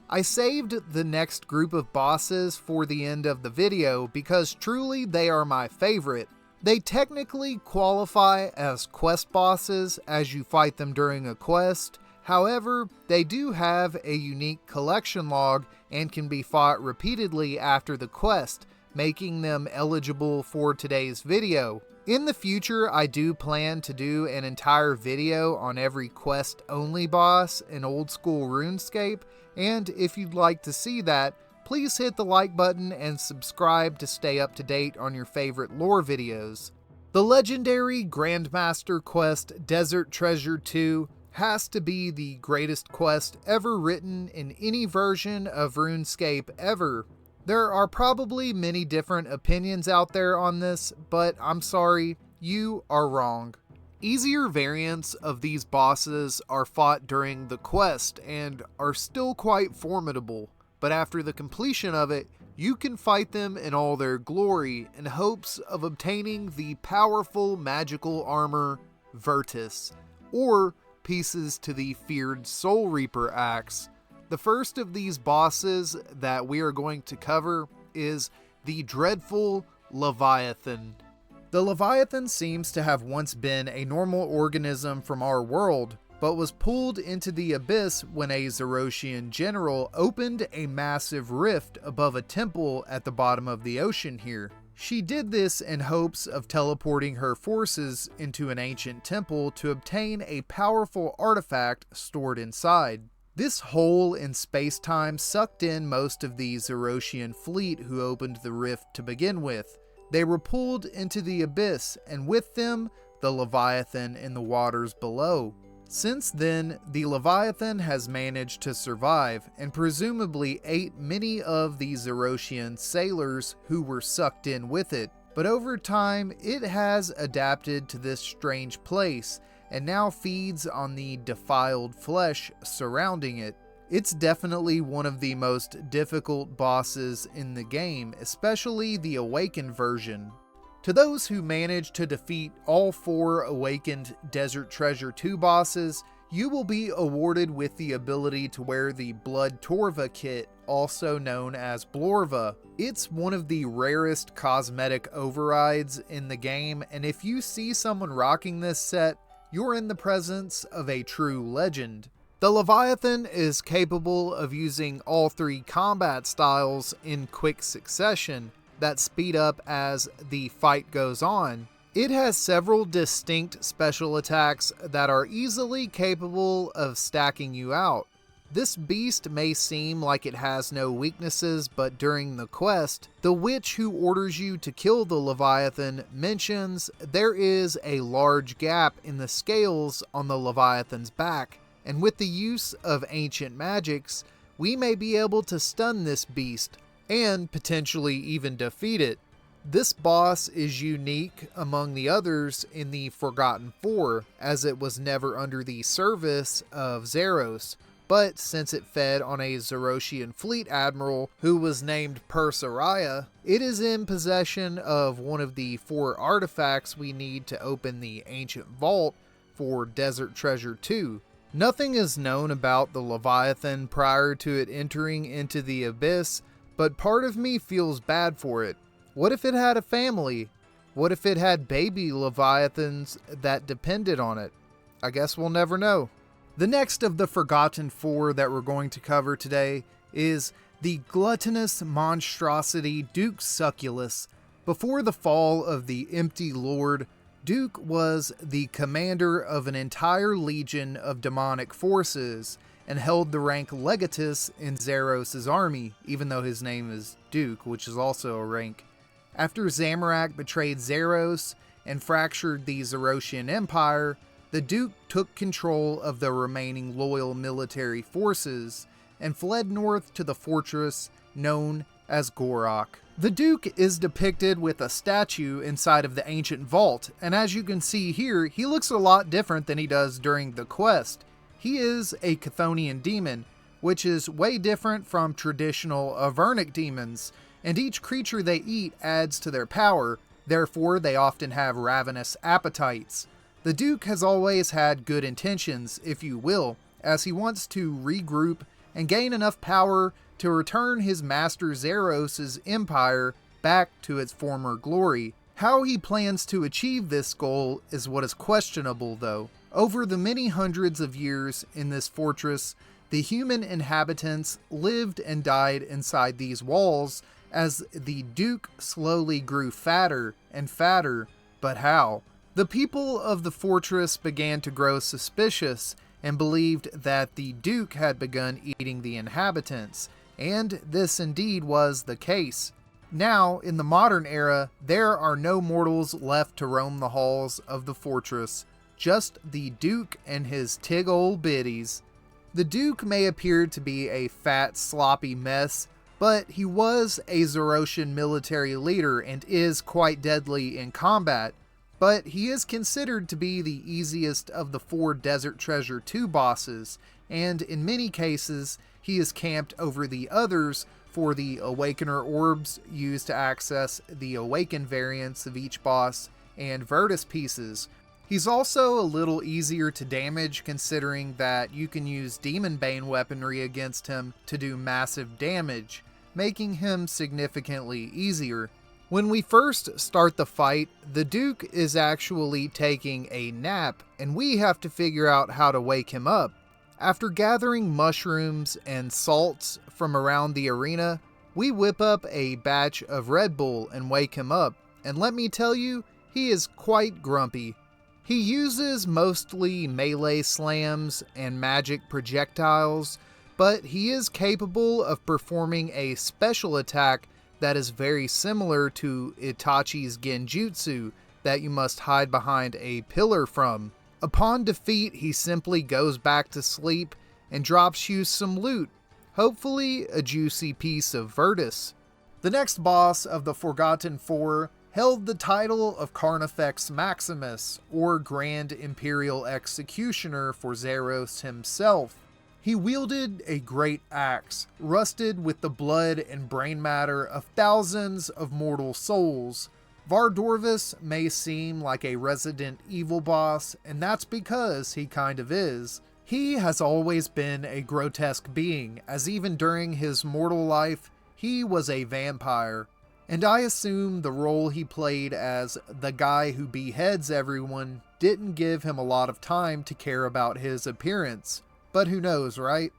I saved the next group of bosses for the end of the video because truly they are my favorite. They technically qualify as quest bosses as you fight them during a quest. However, they do have a unique collection log and can be fought repeatedly after the quest, making them eligible for today's video. In the future, I do plan to do an entire video on every quest-only boss in old school RuneScape, and if you'd like to see that, please hit the like button and subscribe to stay up to date on your favorite lore videos. The legendary Grandmaster quest Desert Treasure 2 has to be the greatest quest ever written in any version of RuneScape ever. There are probably many different opinions out there on this, but I'm sorry, you are wrong. Easier variants of these bosses are fought during the quest and are still quite formidable, but after the completion of it, you can fight them in all their glory in hopes of obtaining the powerful magical armor Virtus, or pieces to the feared Soul Reaper axe. The first of these bosses that we are going to cover is the dreadful Leviathan. The Leviathan seems to have once been a normal organism from our world, but was pulled into the abyss when a Zeroshian general opened a massive rift above a temple at the bottom of the ocean here. She did this in hopes of teleporting her forces into an ancient temple to obtain a powerful artifact stored inside. This hole in space-time sucked in most of the Zeroshian fleet who opened the rift to begin with. They were pulled into the abyss, and with them, the Leviathan in the waters below. Since then, the Leviathan has managed to survive, and presumably ate many of the Zeroshian sailors who were sucked in with it. But over time, it has adapted to this strange place, and now feeds on the defiled flesh surrounding it. It's definitely one of the most difficult bosses in the game, especially the Awakened version. To those who manage to defeat all 4 Awakened Desert Treasure 2 bosses, you will be awarded with the ability to wear the Blood Torva kit, also known as Blorva. It's one of the rarest cosmetic overrides in the game, and if you see someone rocking this set, you're in the presence of a true legend. The Leviathan is capable of using all 3 combat styles in quick succession that speed up as the fight goes on. It has several distinct special attacks that are easily capable of stacking you out. This beast may seem like it has no weaknesses, but during the quest, the witch who orders you to kill the Leviathan mentions there is a large gap in the scales on the Leviathan's back, and with the use of ancient magics, we may be able to stun this beast, and potentially even defeat it. This boss is unique among the others in the Forgotten Four, as it was never under the service of Zeros, but since it fed on a Zerosian fleet admiral who was named Persariah, it is in possession of one of the 4 artifacts we need to open the ancient vault for Desert Treasure 2. Nothing is known about the Leviathan prior to it entering into the Abyss, but part of me feels bad for it. What if it had a family? What if it had baby Leviathans that depended on it? I guess we'll never know. The next of the Forgotten Four that we're going to cover today is the gluttonous monstrosity Duke Succulus. Before the fall of the Empty Lord, Duke was the commander of an entire legion of demonic forces and held the rank Legatus in Zeros' army, even though his name is Duke, which is also a rank. After Zamorak betrayed Zeros and fractured the Zerosian Empire, the Duke took control of the remaining loyal military forces and fled north to the fortress known as Gorok. The Duke is depicted with a statue inside of the ancient vault, and as you can see here, he looks a lot different than he does during the quest. He is a Chthonian demon, which is way different from traditional Avernic demons, and each creature they eat adds to their power, therefore they often have ravenous appetites. The Duke has always had good intentions, if you will, as he wants to regroup and gain enough power to return his master Zeros' empire back to its former glory. How he plans to achieve this goal is what is questionable though. Over the many hundreds of years in this fortress, the human inhabitants lived and died inside these walls as the Duke slowly grew fatter and fatter, but how? The people of the fortress began to grow suspicious and believed that the Duke had begun eating the inhabitants, and this indeed was the case. Now, in the modern era, there are no mortals left to roam the halls of the fortress, just the Duke and his tig ol' biddies. The Duke may appear to be a fat, sloppy mess, but he was a Zerosian military leader and is quite deadly in combat. But he is considered to be the easiest of the 4 Desert Treasure 2 bosses, and in many cases, he is camped over the others for the Awakener orbs used to access the Awakened variants of each boss and Virtus pieces. He's also a little easier to damage considering that you can use Demon Bane weaponry against him to do massive damage, making him significantly easier. When we first start the fight, the Duke is actually taking a nap, and we have to figure out how to wake him up. After gathering mushrooms and salts from around the arena, we whip up a batch of Red Bull and wake him up, and let me tell you, he is quite grumpy. He uses mostly melee slams and magic projectiles, but he is capable of performing a special attack that is very similar to Itachi's Genjutsu that you must hide behind a pillar from. Upon defeat, he simply goes back to sleep and drops you some loot, hopefully a juicy piece of Virtus. The next boss of the Forgotten Four held the title of Carnifex Maximus, or Grand Imperial Executioner for Zeros himself. He wielded a great axe, rusted with the blood and brain matter of thousands of mortal souls. Vardorvis may seem like a Resident Evil boss, and that's because he kind of is. He has always been a grotesque being, as even during his mortal life, he was a vampire. And I assume the role he played as the guy who beheads everyone didn't give him a lot of time to care about his appearance. But who knows, right?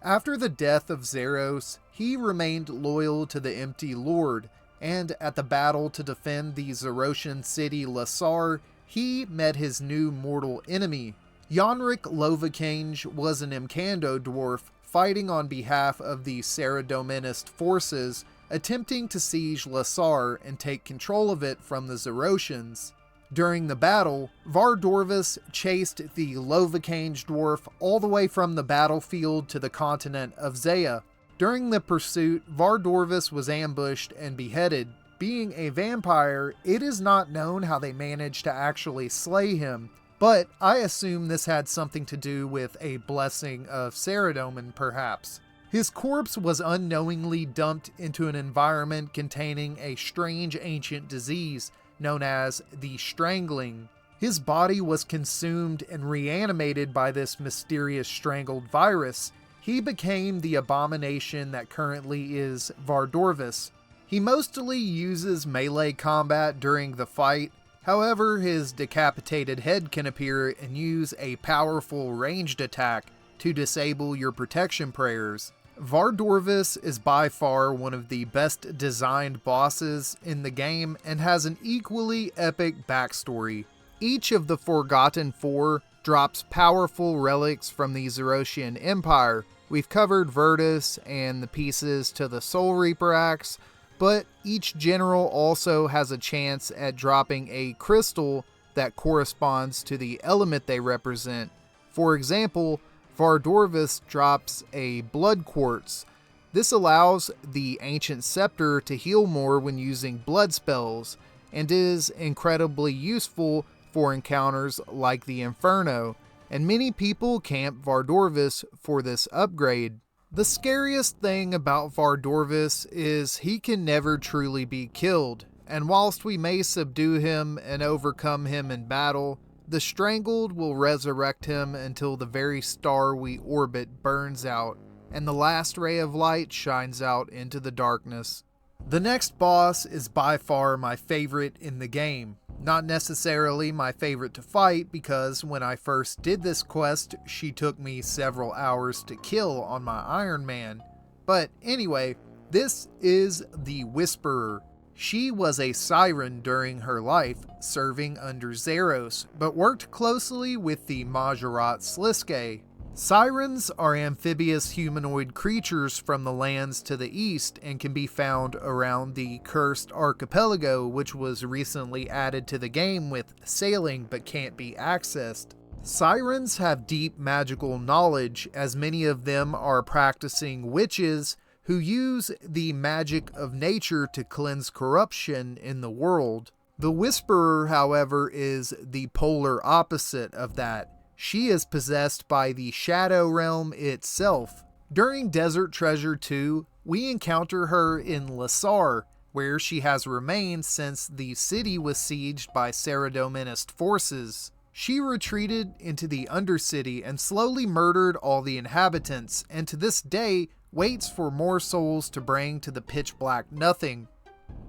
After the death of Zeros, he remained loyal to the Empty Lord, and at the battle to defend the Zerosian city Lasar, he met his new mortal enemy. Yonrik Lovakange was an Imkando dwarf fighting on behalf of the Saradominist forces, attempting to siege Lasar and take control of it from the Zerosians. During the battle, Vardorvis chased the Lovakange dwarf all the way from the battlefield to the continent of Zaya. During the pursuit, Vardorvis was ambushed and beheaded. Being a vampire, it is not known how they managed to actually slay him, but I assume this had something to do with a blessing of Saradomin, perhaps. His corpse was unknowingly dumped into an environment containing a strange ancient disease known as the Strangling. His body was consumed and reanimated by this mysterious strangled virus. He became the abomination that currently is Vardorvis. He mostly uses melee combat during the fight. However, his decapitated head can appear and use a powerful ranged attack to disable your protection prayers. Vardorvis is by far one of the best designed bosses in the game and has an equally epic backstory. Each of the Forgotten Four drops powerful relics from the Zerosian Empire. We've covered Virtus and the pieces to the Soul Reaper axe, but each general also has a chance at dropping a crystal that corresponds to the element they represent. For example, Vardorvis drops a blood quartz. This allows the ancient scepter to heal more when using blood spells, and is incredibly useful for encounters like the Inferno, and many people camp Vardorvis for this upgrade. The scariest thing about Vardorvis is he can never truly be killed, and whilst we may subdue him and overcome him in battle, the Strangled will resurrect him until the very star we orbit burns out, and the last ray of light shines out into the darkness. The next boss is by far my favorite in the game. Not necessarily my favorite to fight, because when I first did this quest, she took me several hours to kill on my Iron Man. But anyway, this is the Whisperer. She was a siren during her life, serving under Zeros, but worked closely with the Majorat Sliske. Sirens are amphibious humanoid creatures from the lands to the east and can be found around the Cursed Archipelago, which was recently added to the game with sailing but can't be accessed. Sirens have deep magical knowledge, as many of them are practicing witches who use the magic of nature to cleanse corruption in the world. The Whisperer, however, is the polar opposite of that. She is possessed by the Shadow Realm itself. During Desert Treasure 2, we encounter her in Lasar, where she has remained since the city was sieged by Saradominist forces. She retreated into the Undercity and slowly murdered all the inhabitants, and to this day waits for more souls to bring to the pitch black nothing.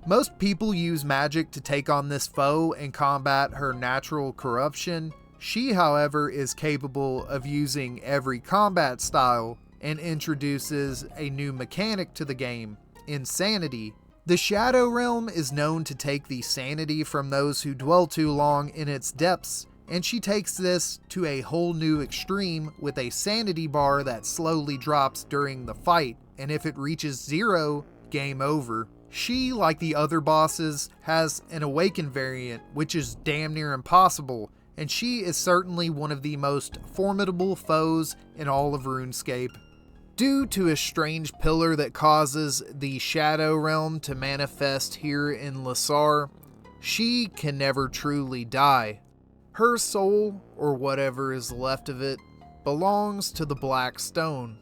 Most people use magic to take on this foe and combat her natural corruption. She, however, is capable of using every combat style and introduces a new mechanic to the game, insanity. The Shadow Realm is known to take the sanity from those who dwell too long in its depths, and she takes this to a whole new extreme with a sanity bar that slowly drops during the fight, and if it reaches 0, game over. She, like the other bosses, has an awakened variant, which is damn near impossible, and she is certainly one of the most formidable foes in all of RuneScape. Due to a strange pillar that causes the Shadow Realm to manifest here in Lasar, she can never truly die. Her soul, or whatever is left of it, belongs to the Black Stone.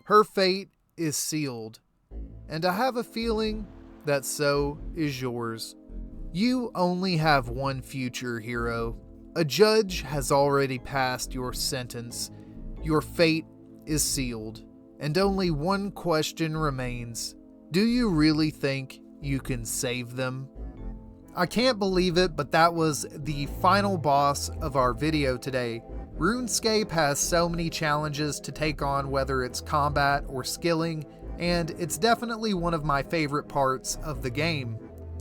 Her fate is sealed, and I have a feeling that so is yours. You only have one future, hero. A judge has already passed your sentence. Your fate is sealed, and only one question remains. Do you really think you can save them? I can't believe it, but that was the final boss of our video today. RuneScape has so many challenges to take on, whether it's combat or skilling, and it's definitely one of my favorite parts of the game.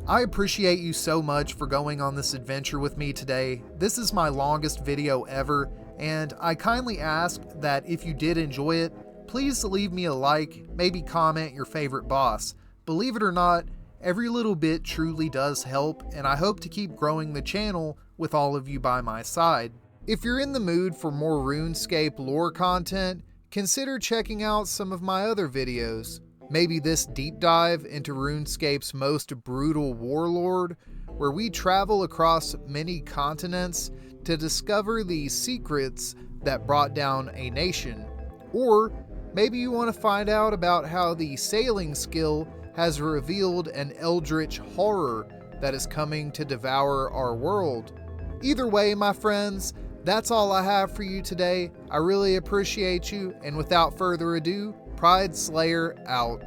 I appreciate you so much for going on this adventure with me today. This is my longest video ever, and I kindly ask that if you did enjoy it, please leave me a like, maybe comment your favorite boss. Believe it or not, every little bit truly does help, and I hope to keep growing the channel with all of you by my side. If you're in the mood for more RuneScape lore content, consider checking out some of my other videos. Maybe this deep dive into RuneScape's most brutal warlord, where we travel across many continents to discover the secrets that brought down a nation. Or maybe you want to find out about how the sailing skill has revealed an eldritch horror that is coming to devour our world. Either way, my friends, that's all I have for you today. I really appreciate you, and without further ado, Pride Slayer out.